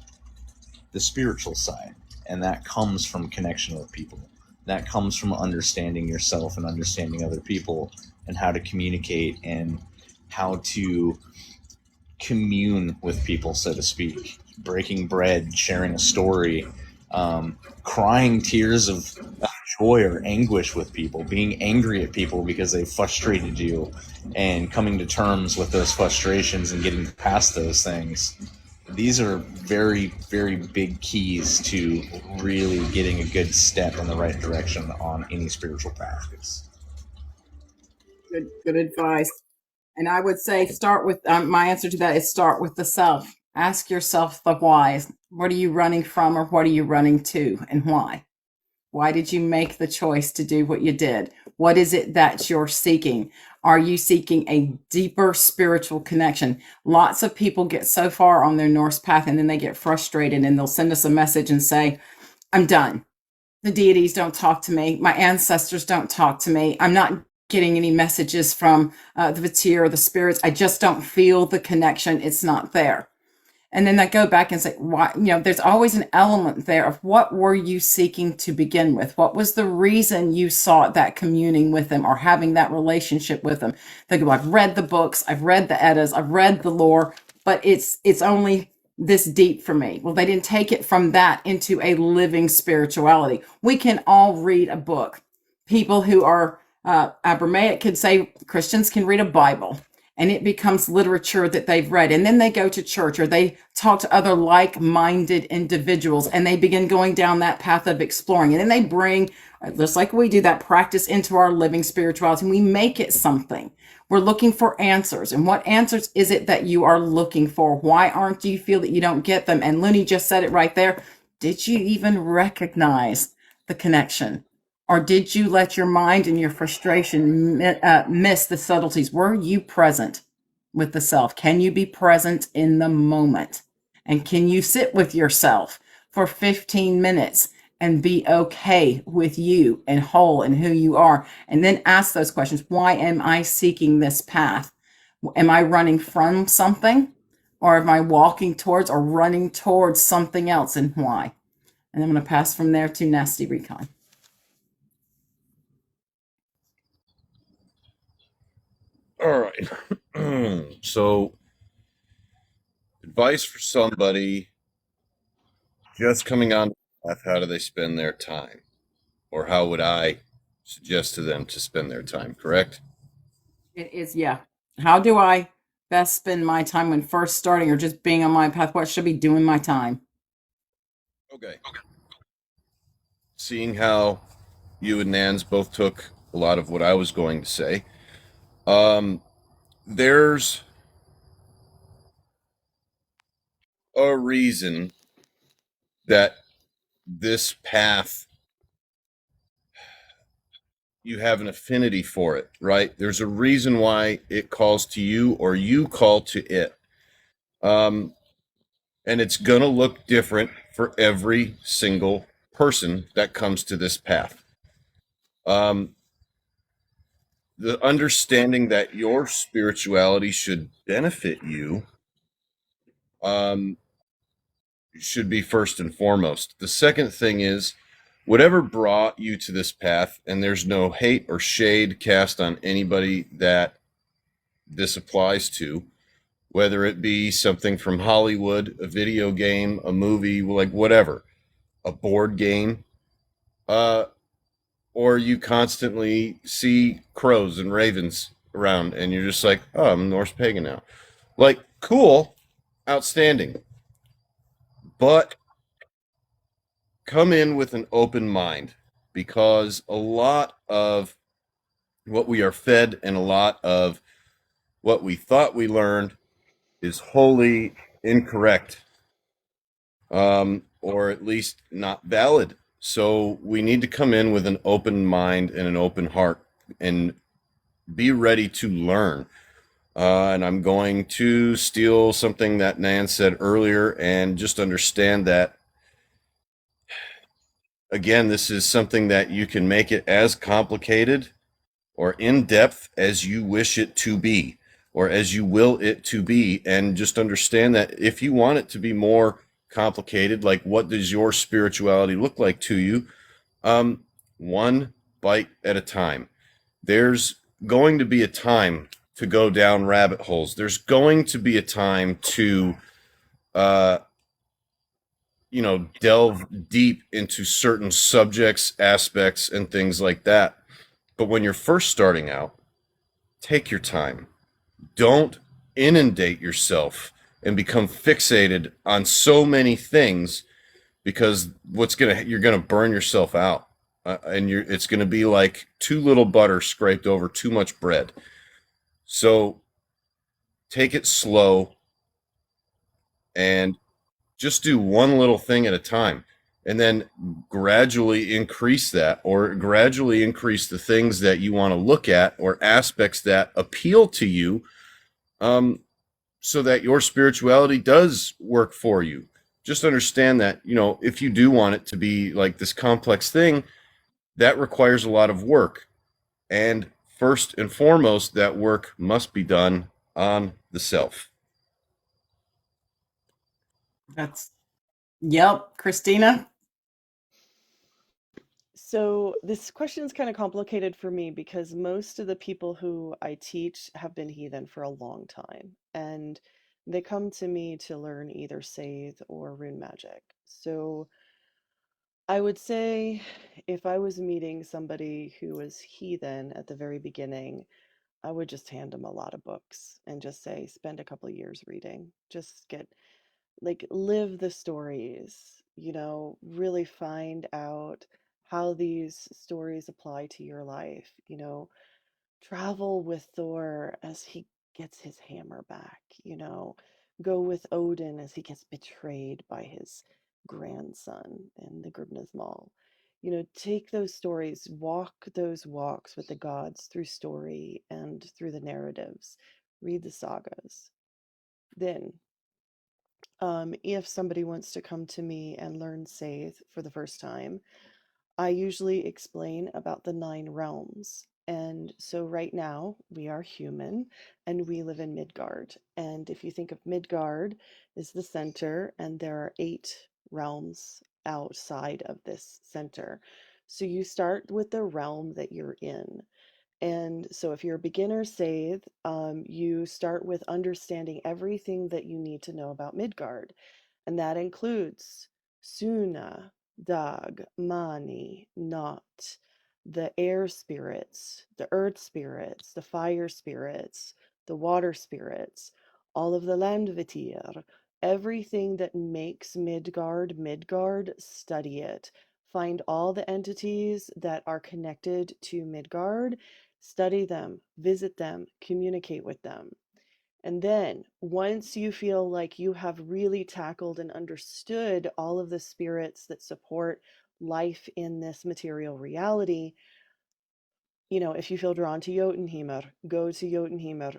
the spiritual side. And that comes from connection with people. That comes from understanding yourself and understanding other people and how to communicate and how to commune with people, so to speak. Breaking bread, sharing a story, crying tears of joy or anguish with people, being angry at people because they frustrated you, and coming to terms with those frustrations and getting past those things. These are very, very big keys to really getting a good step in the right direction on any spiritual practice. Good advice. And I would say start with my answer to that is start with the self. Ask yourself the whys. What are you running from, or what are you running to, and why? Why did you make the choice to do what you did? What is it that you're seeking? Are you seeking a deeper spiritual connection? Lots of people get so far on their Norse path and then they get frustrated and they'll send us a message and say, I'm done. The deities don't talk to me. My ancestors don't talk to me. I'm not getting any messages from the Vatir or the spirits. I just don't feel the connection. It's not there. And then I go back and say, why, there's always an element there of what were you seeking to begin with? What was the reason you sought that communing with them or having that relationship with them? They go, I've read the books, I've read the Eddas, I've read the lore, but it's only this deep for me. Well, they didn't take it from that into a living spirituality. We can all read a book. People who are Abrahamic could say Christians can read a Bible, and it becomes literature that they've read. And then they go to church or they talk to other like-minded individuals and they begin going down that path of exploring. And then they bring, just like we do, that practice into our living spirituality, and we make it something. We're looking for answers. And what answers is it that you are looking for? Why do you feel that you don't get them? And Looney just said it right there. Did you even recognize the connection? Or did you let your mind and your frustration miss the subtleties? Were you present with the self? Can you be present in the moment? And can you sit with yourself for 15 minutes and be okay with you and whole and who you are? And then ask those questions. Why am I seeking this path? Am I running from something? Or am I walking towards or running towards something else, and why? And I'm going to pass from there to Nasty Recon. All right. So, advice for somebody just coming on the path, how do they spend their time? Or how would I suggest to them to spend their time, correct? It is, yeah. How do I best spend my time when first starting or just being on my path? What should I be doing my time? Okay. Seeing how you and Nans both took a lot of what I was going to say, there's a reason that this path, you have an affinity for it, right? There's a reason why it calls to you or you call to it. And it's going to look different for every single person that comes to this path. The understanding that your spirituality should benefit you should be first and foremost. The second thing is, whatever brought you to this path, and there's no hate or shade cast on anybody that this applies to, whether it be something from Hollywood, a video game, a movie, like whatever, a board game, or you constantly see crows and ravens around and you're just like, oh, I'm Norse pagan now. Like, cool, outstanding. But come in with an open mind, because a lot of what we are fed and a lot of what we thought we learned is wholly incorrect, or at least not valid. So we need to come in with an open mind and an open heart and be ready to learn. And I'm going to steal something that Nan said earlier and just understand that again, this is something that you can make it as complicated or in depth as you wish it to be, or as you will it to be. And just understand that if you want it to be more complicated, like what does your spirituality look like to you? One bite at a time. There's going to be a time to go down rabbit holes. There's going to be a time to, uh, delve deep into certain subjects, aspects, and things like that. But when you're first starting out, take your time. Don't inundate yourself and become fixated on so many things, because you're gonna burn yourself out, and it's gonna be like too little butter scraped over too much bread. So take it slow and just do one little thing at a time, and then gradually increase that, or gradually increase the things that you want to look at or aspects that appeal to you, um, so that your spirituality does work for you. Just understand that, if you do want it to be like this complex thing, that requires a lot of work. And first and foremost, that work must be done on the self. That's, yep. Christina? So this question is kind of complicated for me because most of the people who I teach have been heathen for a long time, and they come to me to learn either Scythe or rune magic. So I would say if I was meeting somebody who was heathen at the very beginning, I would just hand them a lot of books and just say, spend a couple of years reading. Just get, like, live the stories, really find out how these stories apply to your life, travel with Thor as he gets his hammer back, go with Odin as he gets betrayed by his grandson in the Gribna's Mall. Take those stories, walk those walks with the gods through story and through the narratives, read the sagas. Then, if somebody wants to come to me and learn Scythe for the first time, I usually explain about the 9 realms. And so right now we are human and we live in Midgard. And if you think of Midgard as the center, and there are 8 realms outside of this center. So you start with the realm that you're in. And so if you're a beginner Scythe, you start with understanding everything that you need to know about Midgard. And that includes Suna, Dag, Mani, Not, the air spirits, the earth spirits, the fire spirits, the water spirits, all of the Landvitir, everything that makes Midgard Midgard, study it. Find all the entities that are connected to Midgard, study them, visit them, communicate with them. And then, once you feel like you have really tackled and understood all of the spirits that support life in this material reality, if you feel drawn to Jotunheimr, go to Jotunheimr.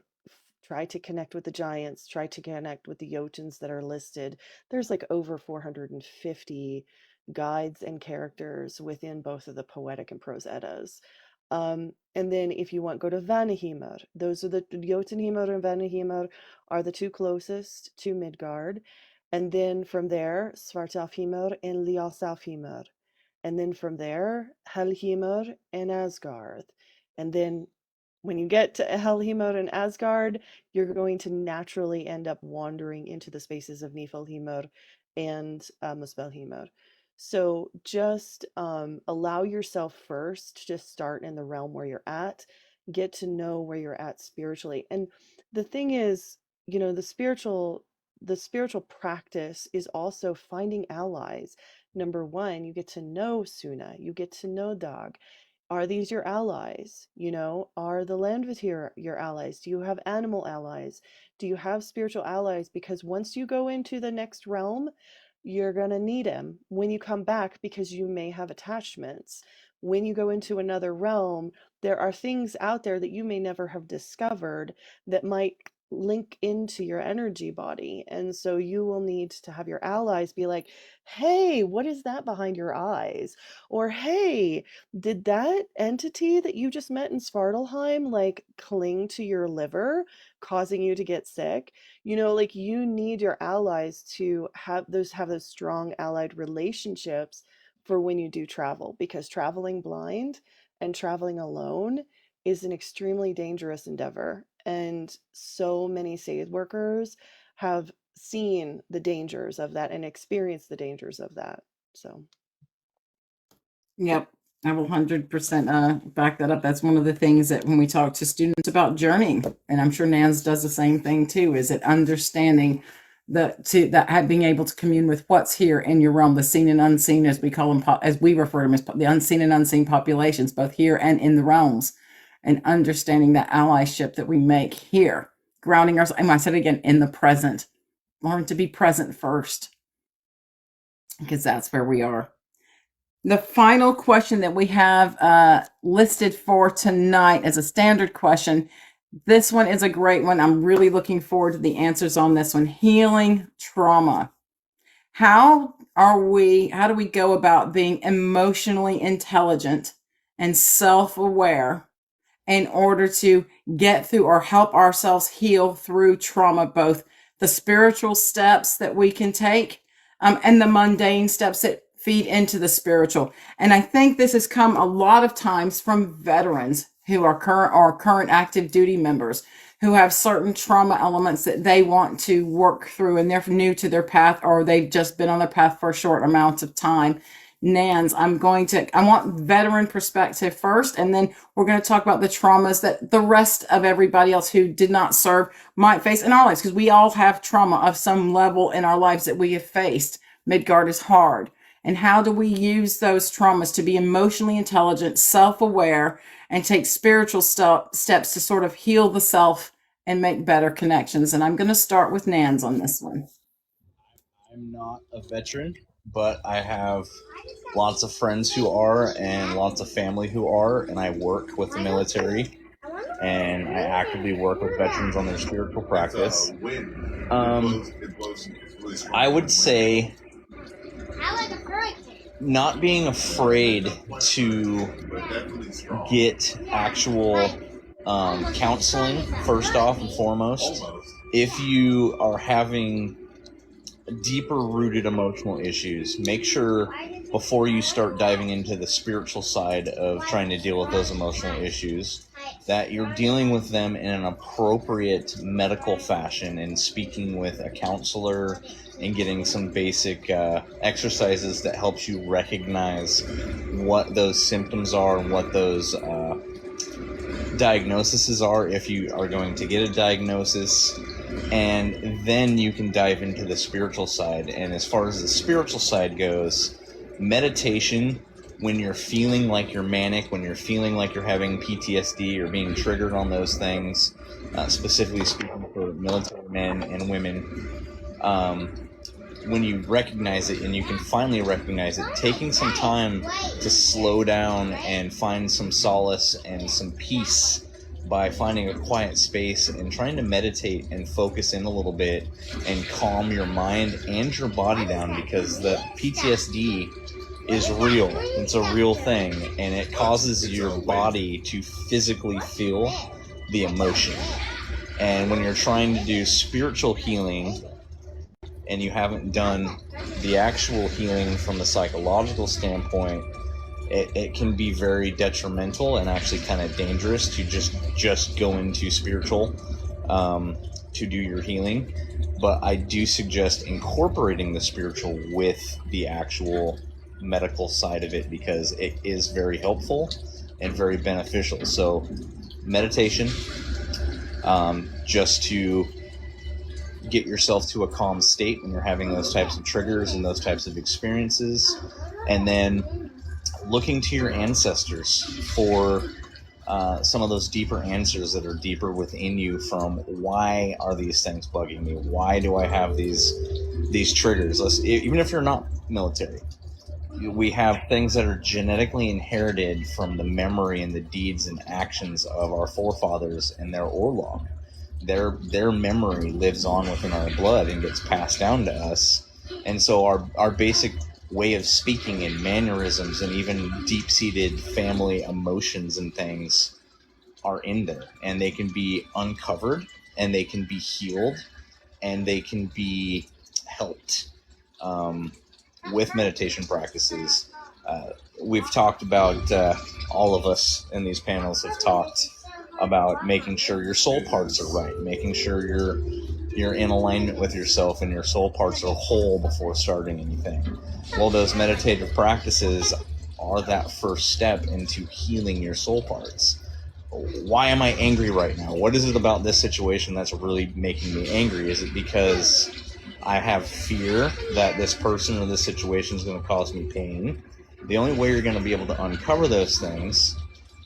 Try to connect with the giants, try to connect with the Jotuns that are listed. There's like over 450 guides and characters within both of the poetic and prose Eddas. And then if you want, go to Vanaheimr. Those are the Jotunheimr and Vanaheimr are the 2 closest to Midgard. And then from there, Svartalfheimr and Ljósálfheimr. And then from there, Helheimr and Asgard. And then when you get to Helheimr and Asgard, you're going to naturally end up wandering into the spaces of Niflheimr and Muspelheimr. So just allow yourself first to start in the realm where you're at, get to know where you're at spiritually. And the thing is, the spiritual practice is also finding allies. Number one, you get to know Suna, you get to know Dag. Are these your allies? Are the Landvitir your allies? Do you have animal allies? Do you have spiritual allies? Because once you go into the next realm, you're going to need them when you come back, because you may have attachments. When you go into another realm, there are things out there that you may never have discovered that might link into your energy body. And so you will need to have your allies be like, hey, what is that behind your eyes? Or hey, did that entity that you just met in Svartalheim like cling to your liver, causing you to get sick? You know, like you need your allies to have those strong allied relationships for when you do travel, because traveling blind and traveling alone is an extremely dangerous endeavor. And so many sage workers have seen the dangers of that and experienced the dangers of that. So, Yep, I will 100% back that up. That's one of the things that when we talk to students about journeying, and I'm sure Nans does the same thing too, is it understanding being able to commune with what's here in your realm, the seen and unseen, as we call them, as we refer to them, as the unseen and unseen populations, both here and in the realms, and understanding that allyship that we make here, grounding ourselves. And I said again, in the present, learn to be present first, because that's where we are. The final question that we have listed for tonight as a standard question. This one is a great one. I'm really looking forward to the answers on this one. Healing trauma. How do we go about being emotionally intelligent and self-aware in order to get through or help ourselves heal through trauma, both the spiritual steps that we can take and the mundane steps that feed into the spiritual? And I think this has come a lot of times from veterans who are current active duty members who have certain trauma elements that they want to work through, and they're new to their path, or they've just been on their path for a short amount of time. Nans, I want veteran perspective first, and then we're going to talk about the traumas that the rest of everybody else who did not serve might face in our lives, because we all have trauma of some level in our lives that we have faced. Midgard is hard. And how do we use those traumas to be emotionally intelligent, self-aware, and take spiritual steps to sort of heal the self and make better connections? And I'm going to start with Nans on this one. I'm not a veteran, but I have lots of friends who are and lots of family who are, and I work with the military, and I actively work with veterans on their spiritual practice. I would say not being afraid to get actual counseling first off and foremost. If you are having deeper rooted emotional issues, make sure before you start diving into the spiritual side of trying to deal with those emotional issues that you're dealing with them in an appropriate medical fashion and speaking with a counselor and getting some basic exercises that helps you recognize what those symptoms are and what those diagnoses are if you are going to get a diagnosis. And then you can dive into the spiritual side. And as far as the spiritual side goes, meditation, when you're feeling like you're manic, when you're feeling like you're having PTSD or being triggered on those things, specifically speaking for military men and women, when you recognize it, and you can finally recognize it, taking some time to slow down and find some solace and some peace by finding a quiet space and trying to meditate and focus in a little bit and calm your mind and your body down, because the PTSD is real. It's a real thing, and it causes your body to physically feel the emotion. And when you're trying to do spiritual healing and you haven't done the actual healing from the psychological standpoint, it can be very detrimental and actually kind of dangerous to just go into spiritual to do your healing. But I do suggest incorporating the spiritual with the actual medical side of it, because it is very helpful and very beneficial. So meditation, just to get yourself to a calm state when you're having those types of triggers and those types of experiences, and then looking to your ancestors for some of those deeper answers that are deeper within you, from why are these things bugging me? Why do I have these triggers? Even if you're not military, we have things that are genetically inherited from the memory and the deeds and actions of our forefathers and their orlog. their memory lives on within our blood and gets passed down to us. And so our basic way of speaking and mannerisms and even deep-seated family emotions and things are in there, and they can be uncovered, and they can be healed, and they can be helped um, with meditation practices. We've talked about, all of us in these panels have talked about making sure your soul parts are right, making sure you're in alignment with yourself and your soul parts are whole before starting anything. Well, those meditative practices are that first step into healing your soul parts. Why am I angry right now? What is it about this situation that's really making me angry? Is it because I have fear that this person or this situation is going to cause me pain? The only way you're going to be able to uncover those things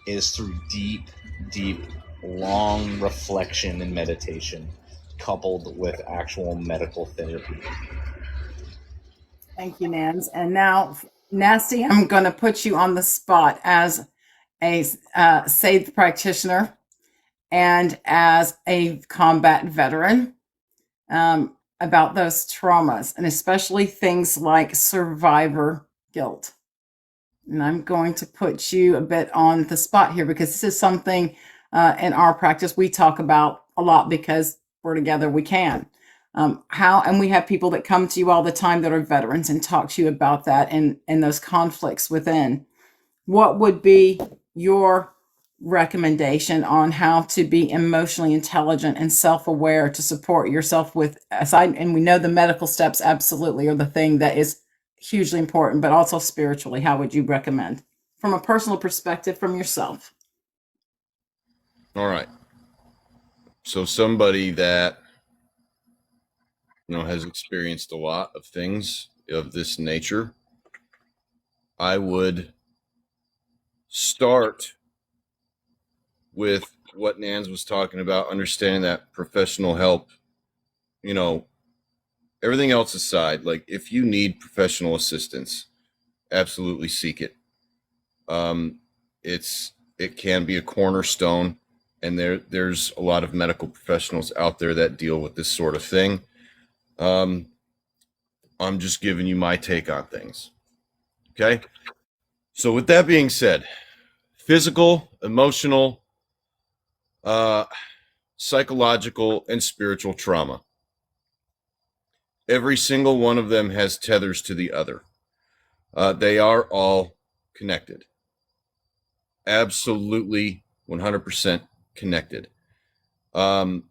is through deep, long reflection and meditation, coupled with actual medical therapy. Thank you, Nans. And now, Nasty, I'm going to put you on the spot as a SAVE practitioner and as a combat veteran, about those traumas, and especially things like survivor guilt. And I'm going to put you a bit on the spot here because this is something in our practice we talk about a lot because we're together, we can. And we have people that come to you all the time that are veterans and talk to you about that and those conflicts within. What would be your recommendation on how to be emotionally intelligent and self-aware to support yourself with aside? And we know the medical steps absolutely are the thing that is hugely important, but also spiritually, how would you recommend from a personal perspective from yourself? All right. So somebody that has experienced a lot of things of this nature, I would start with what Nans was talking about, understanding that professional help, everything else aside, like if you need professional assistance, absolutely seek it. It can be a cornerstone, and there's a lot of medical professionals out there that deal with this sort of thing. I'm just giving you my take on things. Okay. So with that being said, physical, emotional, psychological, and spiritual trauma. Every single one of them has tethers to the other. They are all connected. Absolutely 100% connected. And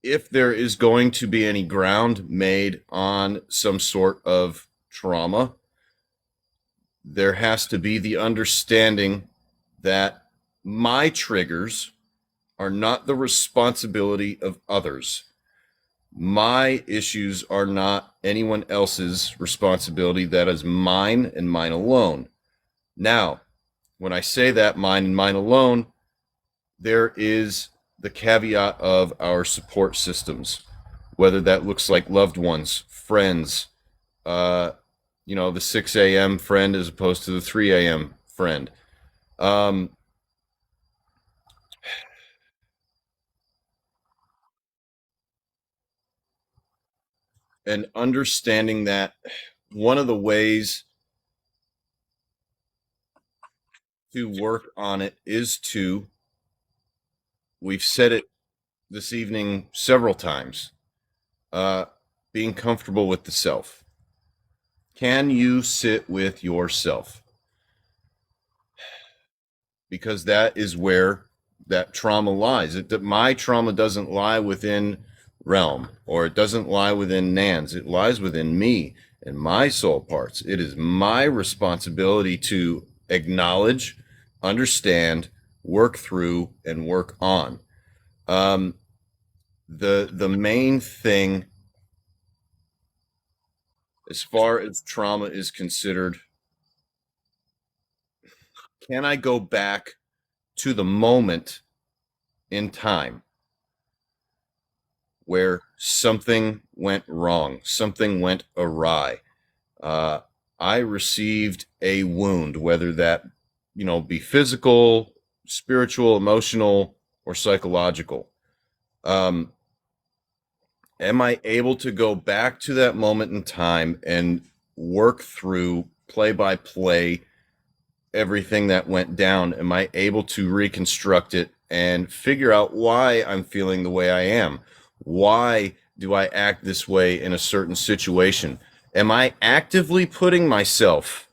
if there is going to be any ground made on some sort of trauma, there has to be the understanding that my triggers are not the responsibility of others. My issues are not anyone else's responsibility. That is mine and mine alone. Now, when I say that mine and mine alone, there is the caveat of our support systems, whether that looks like loved ones, friends, the 6 a.m. friend as opposed to the 3 a.m. friend. And understanding that one of the ways to work on it is we've said it this evening several times, being comfortable with the self. Can you sit with yourself? Because that is where that trauma lies. My trauma doesn't lie within realm, or it doesn't lie within Nan's. It lies within me and my soul parts. It is my responsibility to acknowledge, understand, work through, and work on. The main thing as far as trauma is considered, can I go back to the moment in time where something went wrong, something went awry? I received a wound, whether that be physical, spiritual, emotional, or psychological. Am I able to go back to that moment in time and work through play by play everything that went down? Am I able to reconstruct it and figure out why I'm feeling the way I am? Why do I act this way in a certain situation? Am I actively putting myself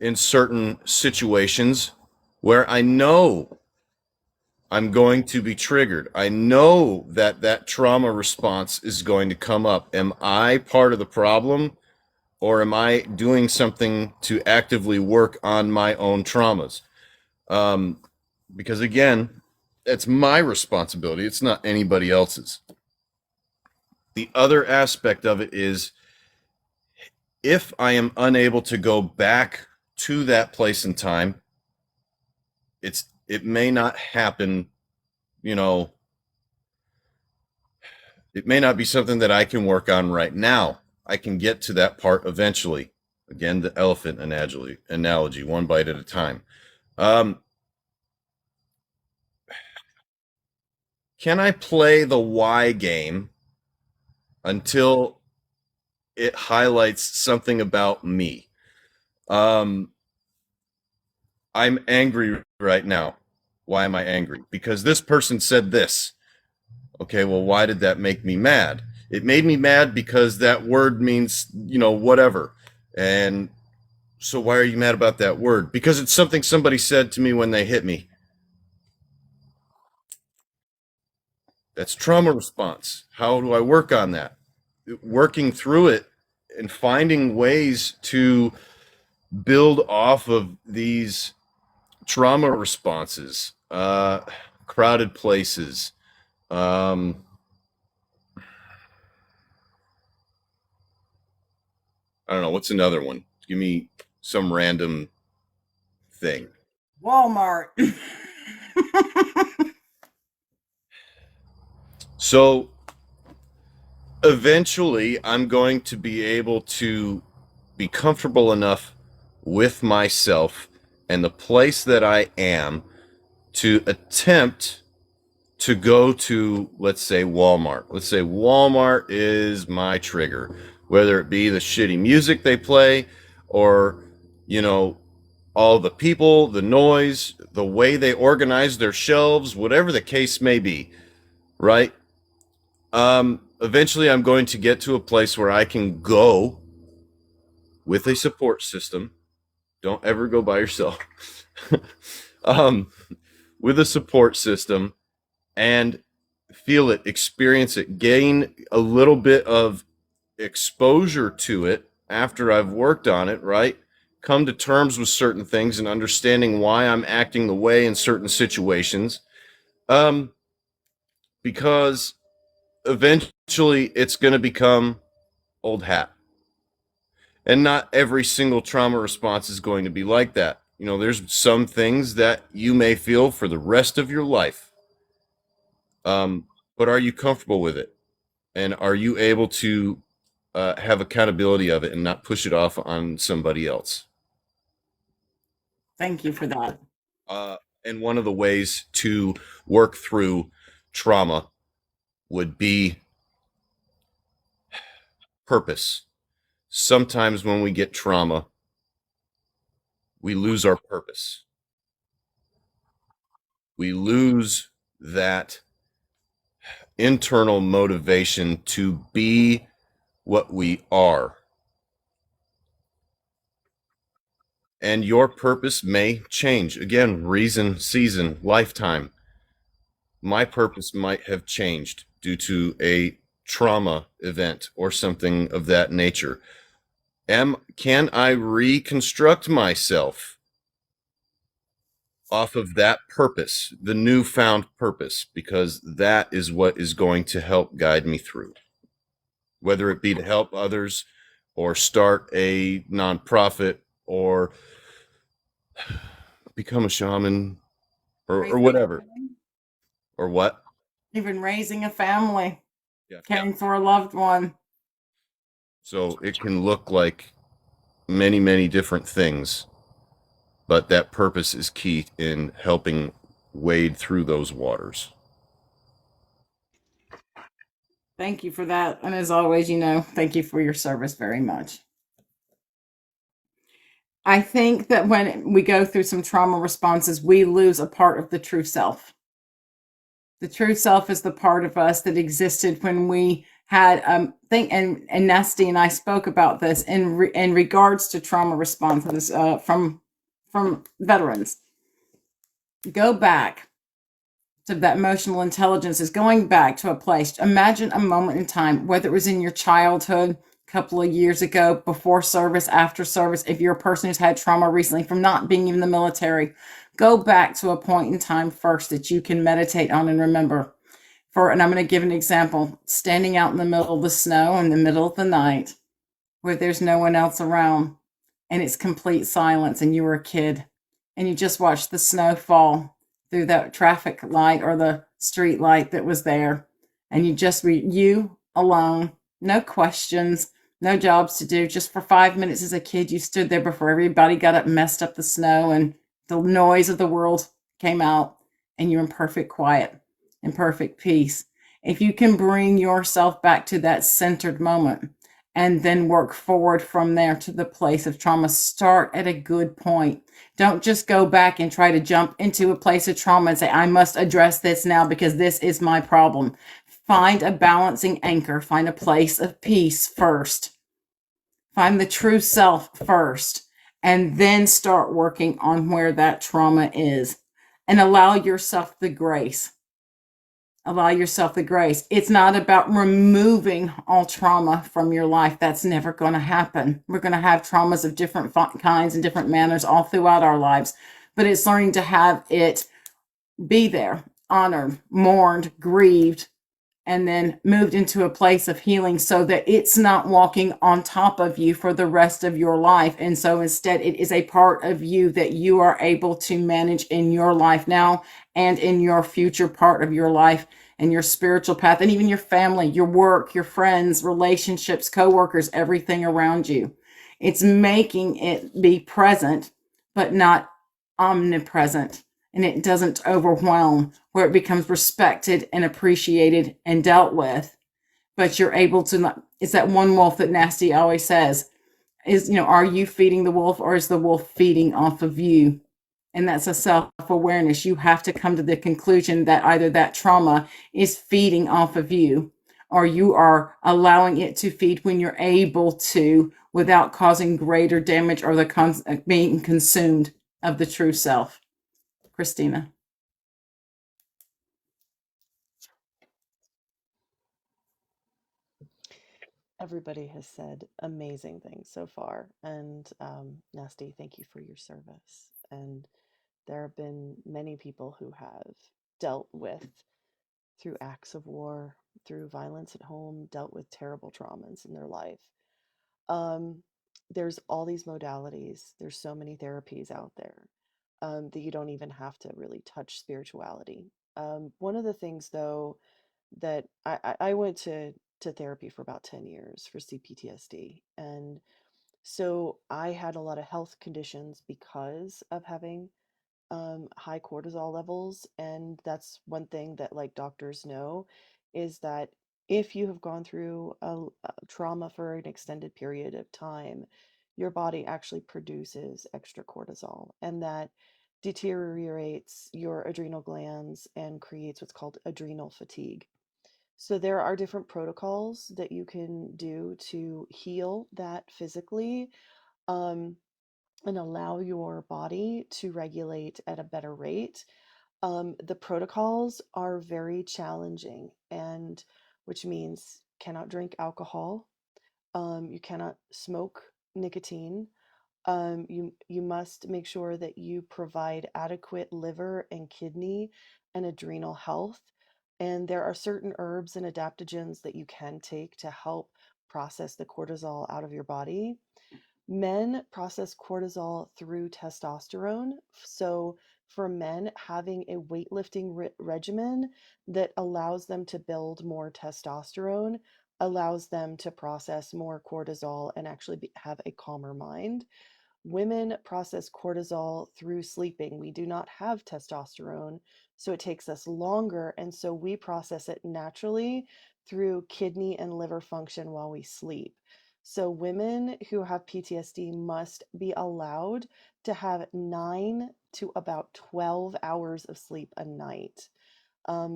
in certain situations where I know I'm going to be triggered? I know that trauma response is going to come up. Am I part of the problem, or am I doing something to actively work on my own traumas? Because again, it's my responsibility. It's not anybody else's. The other aspect of it is, if I am unable to go back to that place in time, it may not happen, it may not be something that I can work on right now. I can get to that part eventually. Again, the elephant analogy, one bite at a time. Can I play the why game until it highlights something about me? I'm angry right now. Why am I angry? Because this person said this. Okay, well, why did that make me mad? It made me mad because that word means, whatever. And so why are you mad about that word? Because it's something somebody said to me when they hit me. That's trauma response. How do I work on that? Working through it and finding ways to build off of these trauma responses, crowded places. I don't know. What's another one? Give me some random thing. Walmart. So eventually, I'm going to be able to be comfortable enough with myself and the place that I am to attempt to go to, let's say, Walmart. Let's say Walmart is my trigger, whether it be the shitty music they play, or, all the people, the noise, the way they organize their shelves, whatever the case may be, right? Eventually I'm going to get to a place where I can go with a support system. Don't ever go by yourself. With a support system, and feel it, experience it, gain a little bit of exposure to it after I've worked on it, right? Come to terms with certain things and understanding why I'm acting the way in certain situations. Because eventually it's going to become old hat. And not every single trauma response is going to be like that. There's some things that you may feel for the rest of your life. But are you comfortable with it? And are you able to have accountability of it and not push it off on somebody else? Thank you for that. And one of the ways to work through trauma would be purpose. Sometimes when we get trauma, we lose our purpose. We lose that internal motivation to be what we are. And your purpose may change. Again, reason, season, lifetime. My purpose might have changed due to a trauma event or something of that nature. Can I reconstruct myself off of that purpose, the newfound purpose? Because that is what is going to help guide me through. Whether it be to help others, or start a nonprofit, or become a shaman, or whatever. Or what? Even raising a family, Yeah. caring for a loved one. So it can look like many, many different things. but that purpose is key in helping wade through those waters. Thank you for that. And as always, thank you for your service very much. I think that when we go through some trauma responses, we lose a part of the true self. The true self is the part of us that existed when we had thing, and Nasty and I spoke about this in regards to trauma responses from veterans. Go back to that emotional intelligence is going back to a place. Imagine a moment in time, whether it was in your childhood, a couple of years ago, before service, after service. If you're a person who's had trauma recently from not being in the military, go back to a point in time first that you can meditate on and remember. And I'm going to give an example. Standing out in the middle of the snow in the middle of the night where there's no one else around and it's complete silence, and you were a kid and you just watched the snow fall through that traffic light or the street light that was there, and you just you alone, no questions, no jobs to do. Just for 5 minutes as a kid, you stood there before everybody got up, messed up the snow, and the noise of the world came out, and you're in perfect quiet and perfect peace. If you can bring yourself back to that centered moment and then work forward from there to the place of trauma, start at a good point. Don't just go back and try to jump into a place of trauma and say, I must address this now because this is my problem. Find a balancing anchor. Find a place of peace first. Find the true self first, and then start working on where that trauma is, and allow yourself the grace. Allow yourself the grace. It's not about removing all trauma from your life. That's never going to happen. We're going to have traumas of different kinds and different manners all throughout our lives, but it's learning to have it be there, honored, mourned, grieved, and then moved into a place of healing so that it's not walking on top of you for the rest of your life. And so instead, it is a part of you that you are able to manage in your life now and in your future part of your life and your spiritual path, and even your family, your work, your friends, relationships, coworkers, everything around you. It's making it be present, but not omnipresent. And it doesn't overwhelm, where it becomes respected and appreciated and dealt with. But you're able to not, it's that one wolf that Nasty always says is, are you feeding the wolf, or is the wolf feeding off of you? And that's a self-awareness. You have to come to the conclusion that either that trauma is feeding off of you, or you are allowing it to feed when you're able to, without causing greater damage or the being consumed of the true self. Christina. Everybody has said amazing things so far. And Nasty, thank you for your service. And there have been many people who have dealt with, through acts of war, through violence at home, dealt with terrible traumas in their life. Um, there's all these modalities, there's so many therapies out there that you don't even have to really touch spirituality. One of the things, though, that I went to therapy for about 10 years for CPTSD. And so I had a lot of health conditions because of having high cortisol levels. And that's one thing that, like, doctors know, is that if you have gone through a trauma for an extended period of time, your body actually produces extra cortisol, and that deteriorates your adrenal glands and creates what's called adrenal fatigue. So there are different protocols that you can do to heal that physically, um, and allow your body to regulate at a better rate. The protocols are very challenging, and which means cannot drink alcohol, you cannot smoke nicotine, you must make sure that you provide adequate liver and kidney and adrenal health. And there are certain herbs and adaptogens that you can take to help process the cortisol out of your body. Men process cortisol through testosterone. So for men, having a weightlifting regimen that allows them to build more testosterone allows them to process more cortisol and actually have a calmer mind. Women process cortisol through sleeping. We do not have testosterone, so it takes us longer. And so we process it naturally through kidney and liver function while we sleep. So women who have PTSD must be allowed to have 9 to about 12 hours of sleep a night,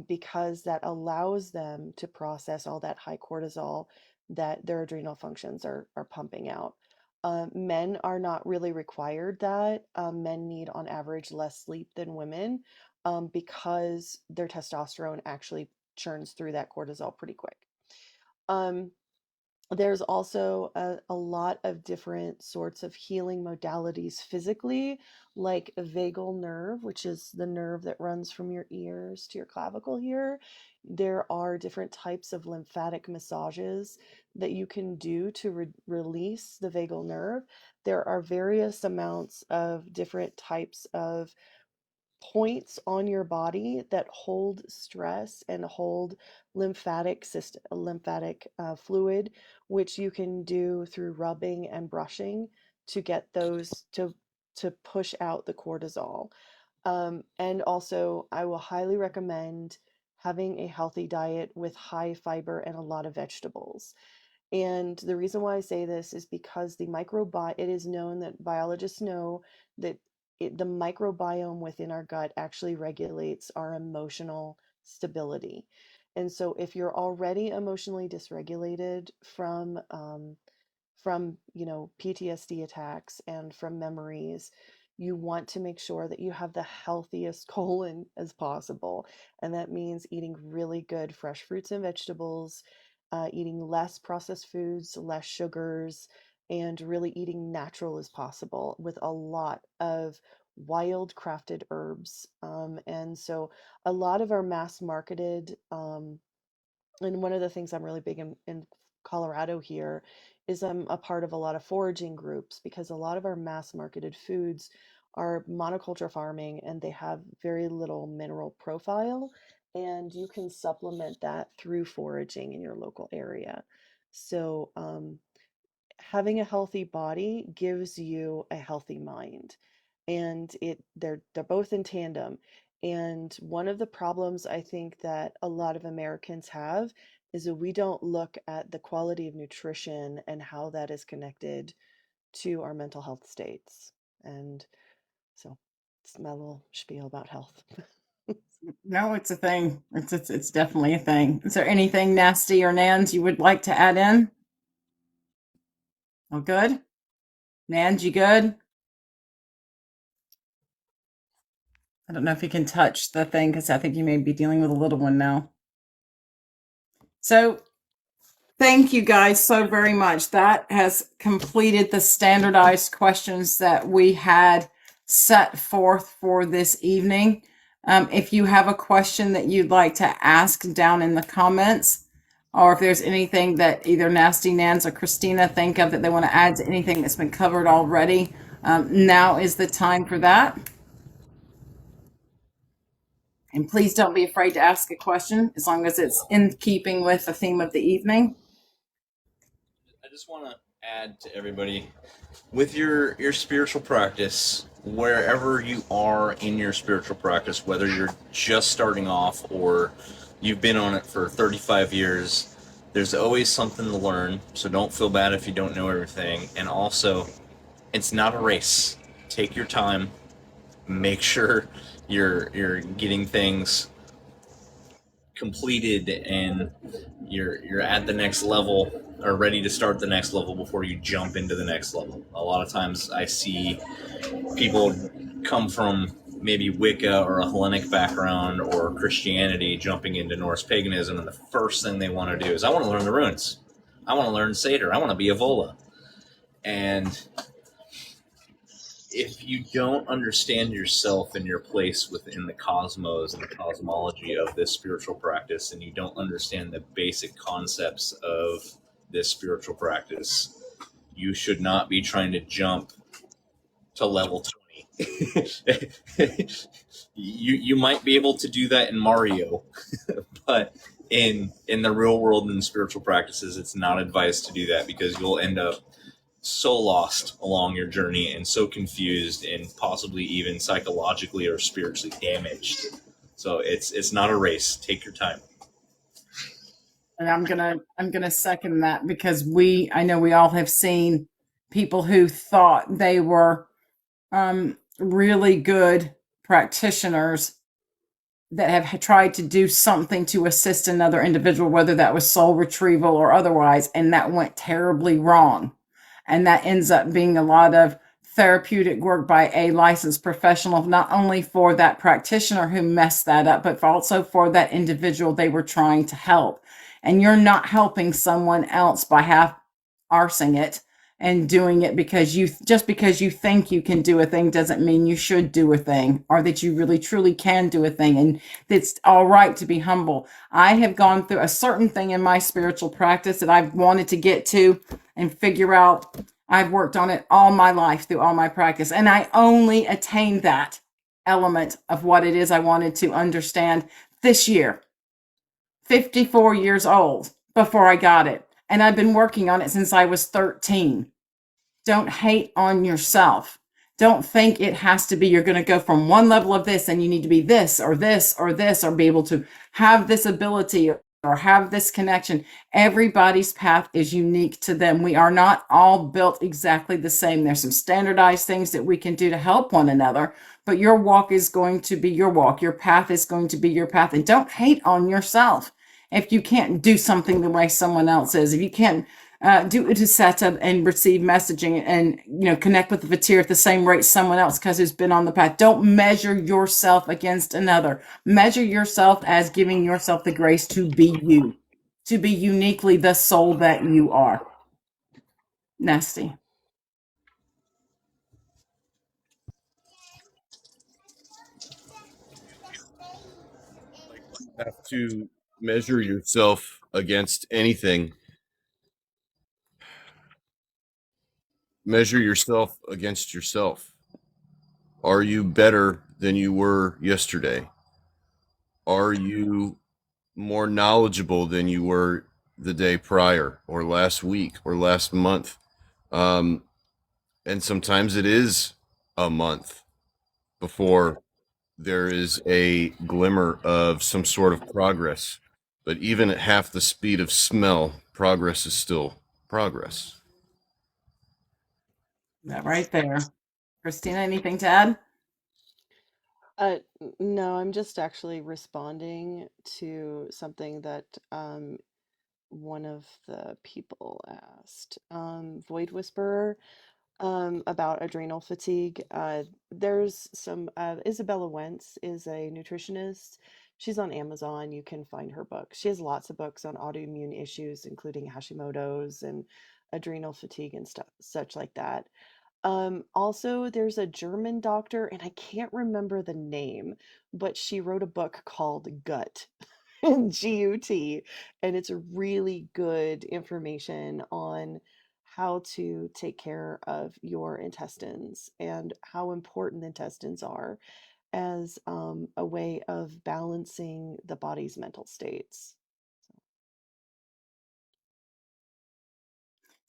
because that allows them to process all that high cortisol that their adrenal functions are pumping out. Men are not really required that. Men need, on average, less sleep than women, because their testosterone actually churns through that cortisol pretty quick. Um, there's also a lot of different sorts of healing modalities physically, like a vagal nerve, which is the nerve that runs from your ears to your clavicle here. There are different types of lymphatic massages that you can do to release the vagal nerve. There are various amounts of different types of points on your body that hold stress and hold lymphatic system, lymphatic fluid, which you can do through rubbing and brushing to get those to push out the cortisol. And also, I will highly recommend having a healthy diet with high fiber and a lot of vegetables. And the reason why I say this is because it is known that biologists know that the microbiome within our gut actually regulates our emotional stability. And so if you're already emotionally dysregulated from PTSD attacks and from memories, you want to make sure that you have the healthiest colon as possible. And that means eating really good fresh fruits and vegetables, eating less processed foods, less sugars, and really eating natural as possible with a lot of wild crafted herbs. And so a lot of our mass marketed, and one of the things I'm really big in Colorado here is I'm a part of a lot of foraging groups, because a lot of our mass marketed foods are monoculture farming and they have very little mineral profile, and you can supplement that through foraging in your local area. So having a healthy body gives you a healthy mind, and they're both in tandem. And one of the problems I think that a lot of Americans have is that we don't look at the quality of nutrition and how that is connected to our mental health states. And so it's my little spiel about health. No, it's a thing. It's definitely a thing. Is there anything nasty or Nans you would like to add in? Oh, good. Nans, you good? I don't know if you can touch the thing because I think you may be dealing with a little one now. So thank you guys so very much. That has completed the standardized questions that we had set forth for this evening. If you have a question that you'd like to ask down in the comments, or if there's anything that either Nasty Nans or Christina think of that they want to add to anything that's been covered already, now is the time for that. And please don't be afraid to ask a question as long as it's in keeping with the theme of the evening. I just want to add to everybody, with your spiritual practice, wherever you are in your spiritual practice, whether you're just starting off or you've been on it for 35 years, there's always something to learn. So don't feel bad if you don't know everything. And also, it's not a race. Take your time. Make sure you're getting things completed and you're at the next level or ready to start the next level before you jump into the next level. A lot of times I see people come from maybe Wicca or a Hellenic background or Christianity jumping into Norse paganism, and the first thing they want to do is, I want to learn the runes. I want to learn Seder. I want to be a Vola. And if you don't understand yourself and your place within the cosmos and the cosmology of this spiritual practice, and you don't understand the basic concepts of this spiritual practice, you should not be trying to jump to level 20. You might be able to do that in Mario, but in the real world and spiritual practices, it's not advised to do that, because you'll end up so lost along your journey and so confused and possibly even psychologically or spiritually damaged. So it's not a race. Take your time. And I'm gonna second that because I know we all have seen people who thought they were really good practitioners that have tried to do something to assist another individual, whether that was soul retrieval or otherwise, and that went terribly wrong. And that ends up being a lot of therapeutic work by a licensed professional, not only for that practitioner who messed that up, but also for that individual they were trying to help. And you're not helping someone else by half arsing it and doing it because because you think you can do a thing doesn't mean you should do a thing or that you really truly can do a thing. And it's all right to be humble. I have gone through a certain thing in my spiritual practice that I've wanted to get to and figure out. I've worked on it all my life through all my practice, and I only attained that element of what it is I wanted to understand this year, 54 years old, before I got it. And I've been working on it since I was 13. Don't hate on yourself. Don't think it has to be you're going to go from one level of this and you need to be this or this or this or be able to have this ability or have this connection. Everybody's path is unique to them. We are not all built exactly the same. There's some standardized things that we can do to help one another, but your walk is going to be your walk. Your path is going to be your path. And don't hate on yourself if you can't do something the way someone else is. If you can't do to set up and receive messaging and connect with the fatir at the same rate someone else because who's been on the path. Don't measure yourself against another. Measure yourself as giving yourself the grace to be you, to be uniquely the soul that you are. Nasty. Have to measure yourself against anything. Measure yourself against yourself. Are you better than you were yesterday? Are you more knowledgeable than you were the day prior or last week or last month? Um, and sometimes it is a month before there is a glimmer of some sort of progress. But even at half the speed of smell, progress is still progress. That right there. Christina, anything to add? No, I'm just actually responding to something that one of the people asked. Void Whisperer, about adrenal fatigue. There's some, Isabella Wentz is a nutritionist. She's on Amazon. You can find her books. She has lots of books on autoimmune issues, including Hashimoto's and adrenal fatigue and stuff, such like that. Also, there's a German doctor, and I can't remember the name, but she wrote a book called Gut, GUT, and it's a really good information on how to take care of your intestines and how important the intestines are as a way of balancing the body's mental states.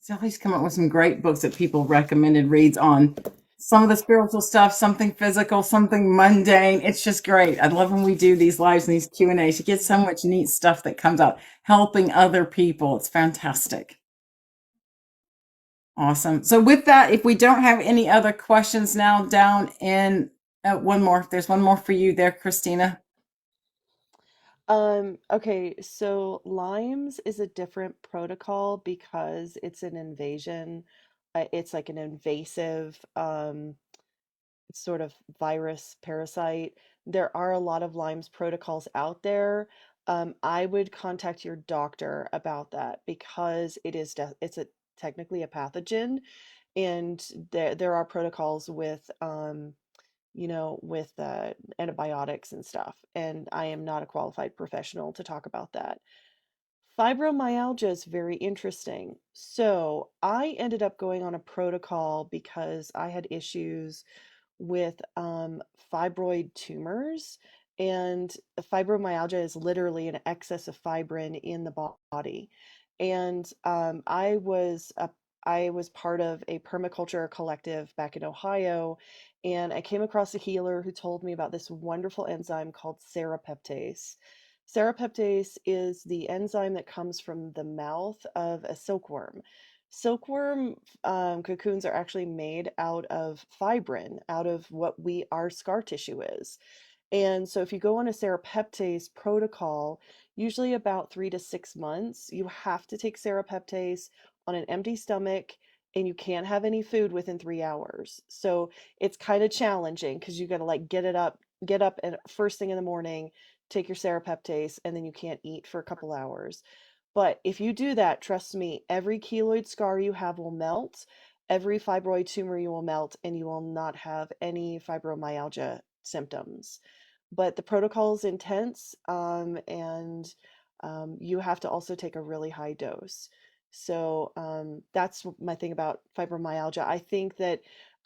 Sally's come up with some great books that people recommended reads on some of the spiritual stuff, something physical, something mundane. It's just great. I love when we do these lives and these Q&As. You get so much neat stuff that comes out helping other people. It's fantastic. Awesome. So with that, if we don't have any other questions now down in one more, there's one more for you there, Christina. Okay, so Lyme's is a different protocol because it's an invasion. It's like an invasive sort of virus parasite. There are a lot of Lyme's protocols out there. I would contact your doctor about that because it's a technically a pathogen, and there are protocols with with antibiotics and stuff. And I am not a qualified professional to talk about that. Fibromyalgia is very interesting. So I ended up going on a protocol because I had issues with fibroid tumors. And fibromyalgia is literally an excess of fibrin in the body. And I was I was part of a permaculture collective back in Ohio, and I came across a healer who told me about this wonderful enzyme called serapeptase. Serapeptase is the enzyme that comes from the mouth of a silkworm. Silkworm cocoons are actually made out of fibrin, out of what our scar tissue is. And so if you go on a serapeptase protocol, usually about 3 to 6 months, you have to take serapeptase on an empty stomach and you can't have any food within 3 hours. So it's kind of challenging because you got to like get up and first thing in the morning, take your serapeptase, and then you can't eat for a couple hours. But if you do that, trust me, every keloid scar you have will melt, every fibroid tumor you will melt, and you will not have any fibromyalgia symptoms. But the protocol is intense, and you have to also take a really high dose. So that's my thing about fibromyalgia. I think that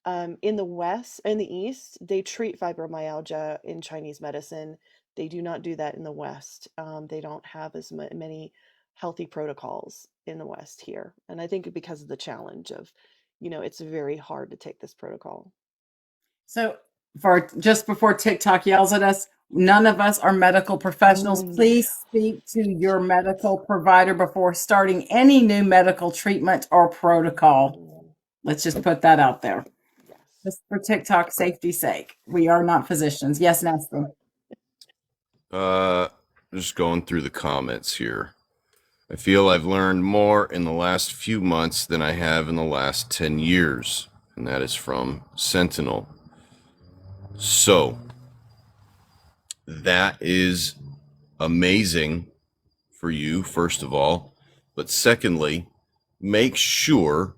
in the West and the East, they treat fibromyalgia in Chinese medicine. They do not do that in the West. They don't have as many healthy protocols in the West here. And I think because of the challenge of, it's very hard to take this protocol. So, for just before TikTok yells at us, none of us are medical professionals. Please speak to your medical provider before starting any new medical treatment or protocol. Let's just put that out there. Yes. Just for TikTok safety's sake. We are not physicians. Yes, Nestle. Just going through the comments here. I feel I've learned more in the last few months than I have in the last 10 years. And that is from Sentinel. So, that is amazing for you, first of all. But secondly, make sure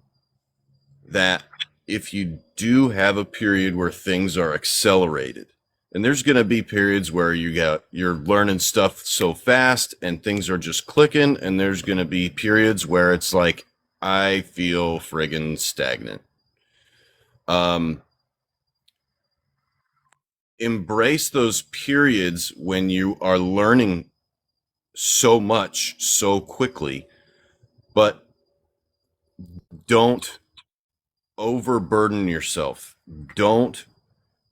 that if you do have a period where things are accelerated, and there's going to be periods where you're learning stuff so fast and things are just clicking, and there's going to be periods where it's like, I feel friggin' stagnant. Embrace those periods when you are learning so much so quickly, but don't overburden yourself. Don't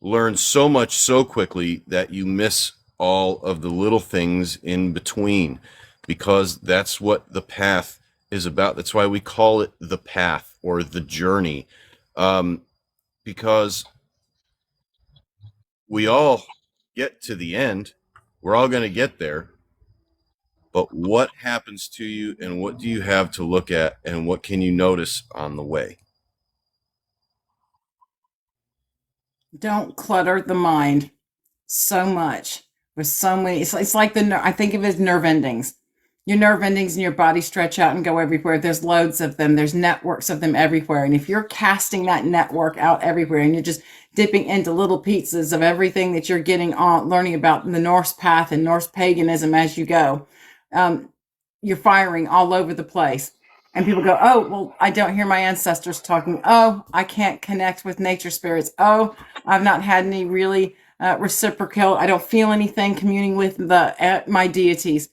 learn so much so quickly that you miss all of the little things in between, because that's what the path is about. That's why we call it the path or the journey, because we all get to the end. We're all going to get there. But what happens to you, and what do you have to look at, and what can you notice on the way? Don't clutter the mind so much with so many. It's like I think of it as nerve endings. Your nerve endings in your body stretch out and go everywhere. There's loads of them. There's networks of them everywhere. And if you're casting that network out everywhere and you're just dipping into little pieces of everything that you're getting on, learning about the Norse path and Norse paganism as you go, you're firing all over the place. And people go, oh, well, I don't hear my ancestors talking. Oh, I can't connect with nature spirits. Oh, I've not had any really reciprocal. I don't feel anything communing with my deities.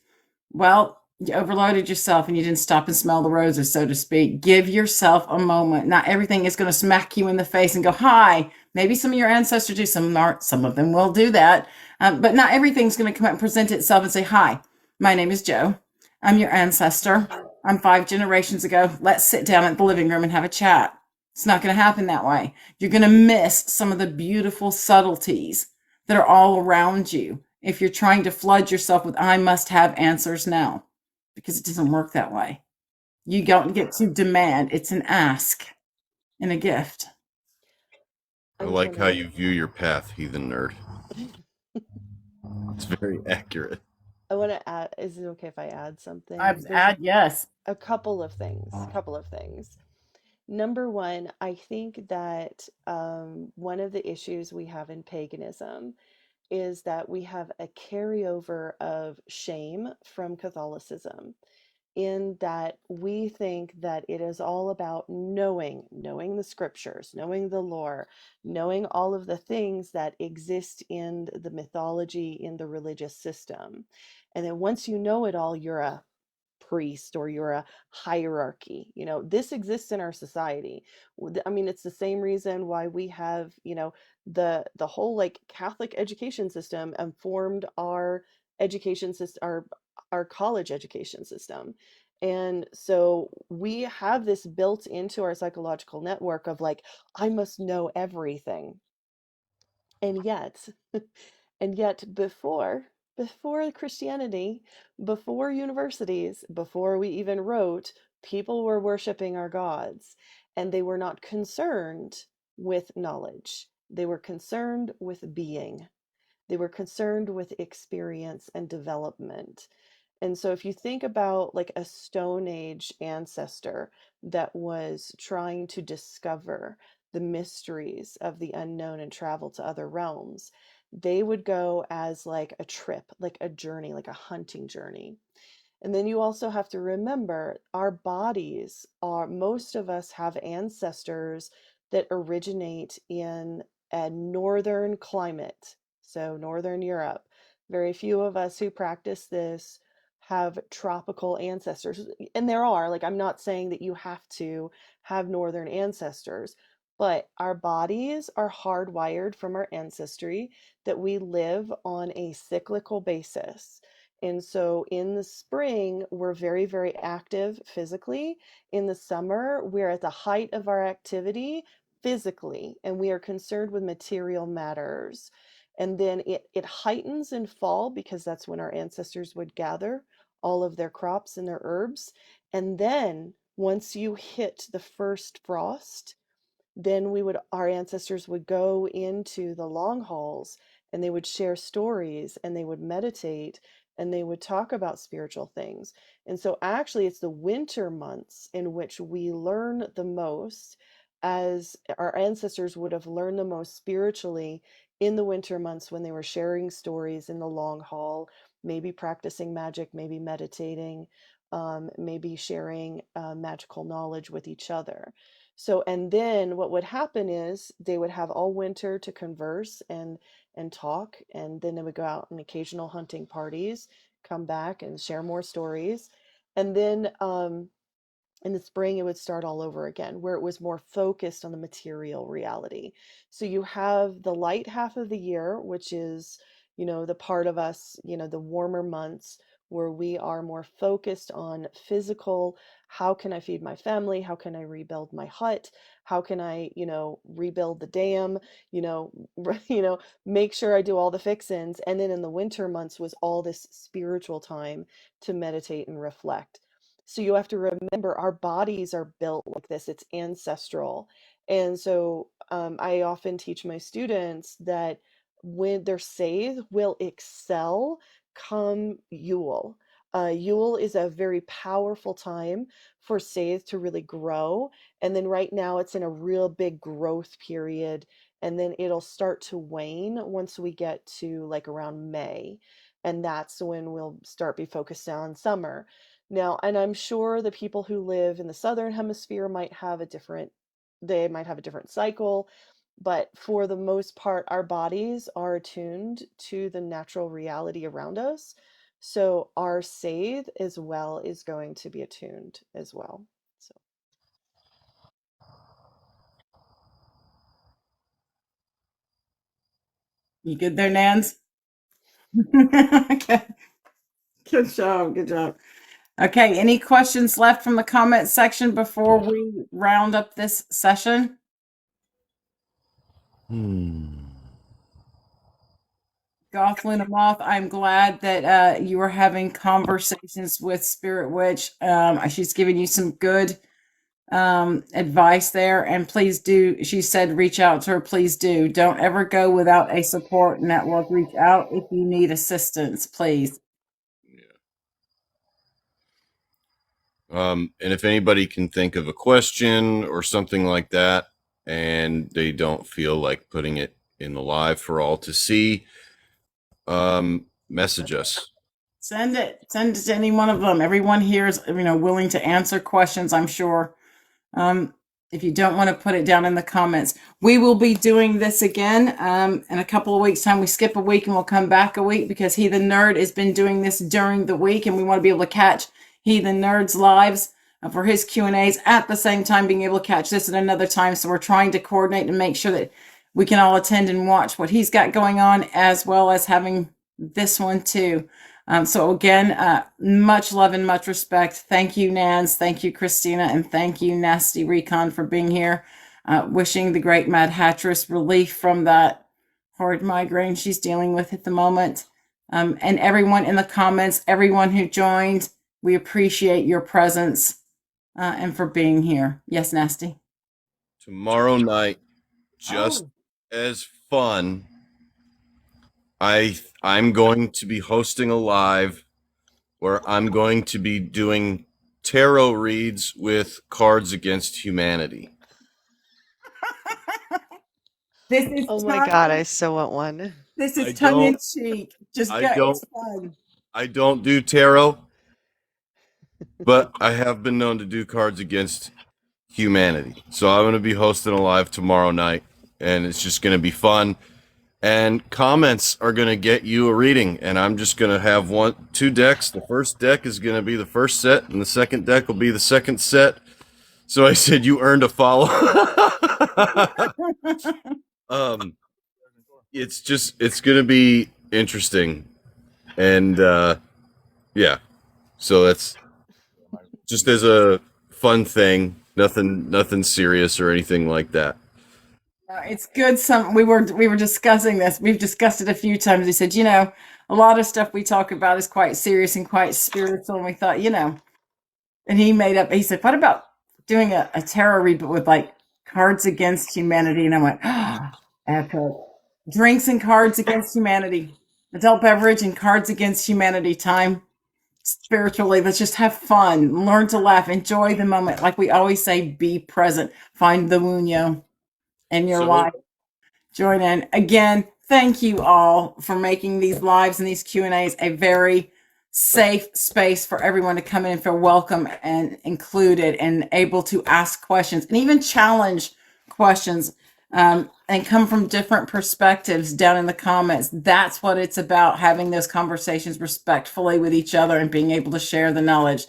Well, you overloaded yourself and you didn't stop and smell the roses, so to speak. Give yourself a moment. Not everything is going to smack you in the face and go, hi. Maybe some of your ancestors do, some aren't. Some of them will do that. But not everything's going to come out and present itself and say, hi, my name is Joe. I'm your ancestor. I'm 5 generations ago. Let's sit down at the living room and have a chat. It's not going to happen that way. You're going to miss some of the beautiful subtleties that are all around you if you're trying to flood yourself with, I must have answers now, because it doesn't work that way. You don't get to demand. It's an ask and a gift. I like how you view your path, heathen nerd. It's very accurate. I want to add, is it okay if I add something? Yes. A couple of things. Number one, I think that one of the issues we have in paganism is that we have a carryover of shame from Catholicism, in that we think that it is all about knowing the scriptures, knowing the lore, knowing all of the things that exist in the mythology, in the religious system. And then once you know it all, you're a priest or you're a hierarchy. You know, this exists in our society. I mean, it's the same reason why we have, you know, the whole like Catholic education system informed our education system, our college education system. And so we have this built into our psychological network of like, I must know everything. And yet, and yet before Christianity, before universities, before we even wrote, people were worshiping our gods, and they were not concerned with knowledge. They were concerned with being. They were concerned with experience and development. And so if you think about like a Stone Age ancestor that was trying to discover the mysteries of the unknown and travel to other realms, they would go as like a trip, like a journey, like a hunting journey. And then you also have to remember our bodies are, most of us have ancestors that originate in a northern climate. So, Northern Europe. Very few of us who practice this have tropical ancestors. And there are, like, I'm not saying that you have to have northern ancestors, but our bodies are hardwired from our ancestry that we live on a cyclical basis. And so in the spring, we're very, very active physically. In the summer, we're at the height of our activity physically, and we are concerned with material matters. And then it heightens in fall because that's when our ancestors would gather all of their crops and their herbs. And then once you hit the first frost, then our ancestors would go into the long halls and they would share stories and they would meditate and they would talk about spiritual things. And so actually it's the winter months in which we learn the most, as our ancestors would have learned the most spiritually in the winter months when they were sharing stories in the long hall, maybe practicing magic, maybe meditating, maybe sharing magical knowledge with each other. So, and then what would happen is they would have all winter to converse and talk, and then they would go out on occasional hunting parties, come back and share more stories. And then in the spring it would start all over again where it was more focused on the material reality. So you have the light half of the year, which is, you know, the part of us, you know, the warmer months where we are more focused on physical. How can I feed my family? How can I rebuild my hut? How can I, you know, rebuild the dam? You know, make sure I do all the fixins. And then in the winter months was all this spiritual time to meditate and reflect. So you have to remember our bodies are built like this, it's ancestral. And so I often teach my students that when their Scythe will excel come Yule. Yule is a very powerful time for Scythe to really grow. And then right now it's in a real big growth period. And then it'll start to wane once we get to like around May. And that's when we'll start be focused on summer. Now, and I'm sure the people who live in the southern hemisphere might have a different, they might have a different cycle, but for the most part, our bodies are attuned to the natural reality around us. So our Scythe as well is going to be attuned as well. So You good there, Nans? Okay. Good job. Good job. Okay. Any questions left from the comment section before we round up this session? Goth Luna Moth, I'm glad that you were having conversations with Spirit Witch. She's giving you some good advice there. And please do, she said, reach out to her. Please do. Don't ever go without a support network. Reach out if you need assistance, please. And if anybody can think of a question or something like that, and they don't feel like putting it in the live for all to see, message us. Send it to any one of them. Everyone here is, willing to answer questions, I'm sure. If you don't want to put it down in the comments, we will be doing this again in a couple of weeks' time. We skip a week and we'll come back a week because He the Nerd has been doing this during the week, and we want to be able to catch Heathen Nerds lives for his Q&As, at the same time being able to catch this at another time. So we're trying to coordinate and make sure that we can all attend and watch what he's got going on, as well as having this one too. So again, much love and much respect. Thank you, Nans. Thank you, Christina. And thank you, Nasty Recon, for being here. Wishing the great Mad Hattress relief from that horrid migraine she's dealing with at the moment. And everyone in the comments, everyone who joined, we appreciate your presence and for being here. Yes, Nasty. Tomorrow night, just as fun, I'm going to be hosting a live where I'm going to be doing tarot reads with Cards Against Humanity. This is Oh my God, I so want one. This is I tongue in don't- cheek. Just I go. don't- It's fun. I don't do tarot, but I have been known to do Cards Against Humanity. So I'm going to be hosting a live tomorrow night, and it's just going to be fun. And comments are going to get you a reading, and I'm just going to have two decks. The first deck is going to be the first set, and the second deck will be the second set. So I said, you earned a follow. It's going to be interesting. And, yeah, so that's just as a fun thing, nothing serious or anything like that. It's good. We were discussing this. We've discussed it a few times. We said, a lot of stuff we talk about is quite serious and quite spiritual. And we thought, and he said, what about doing a tarot read, but with like Cards Against Humanity? And I went, echo. Drinks and Cards Against Humanity. Adult beverage and Cards Against Humanity time. Spiritually, let's just have fun, learn to laugh, enjoy the moment. Like we always say, be present, find the Wunyo in your life. Join in. Again, thank you all for making these lives and these Q&As a very safe space for everyone to come in and feel welcome and included and able to ask questions and even challenge questions and come from different perspectives down in the comments. That's what it's about, having those conversations respectfully with each other and being able to share the knowledge.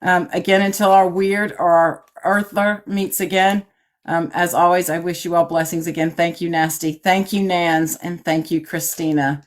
Again, until our weird or our earthler meets again, as always, I wish you all blessings again. Thank you, Nasty. Thank you, Nans. And thank you, Christina.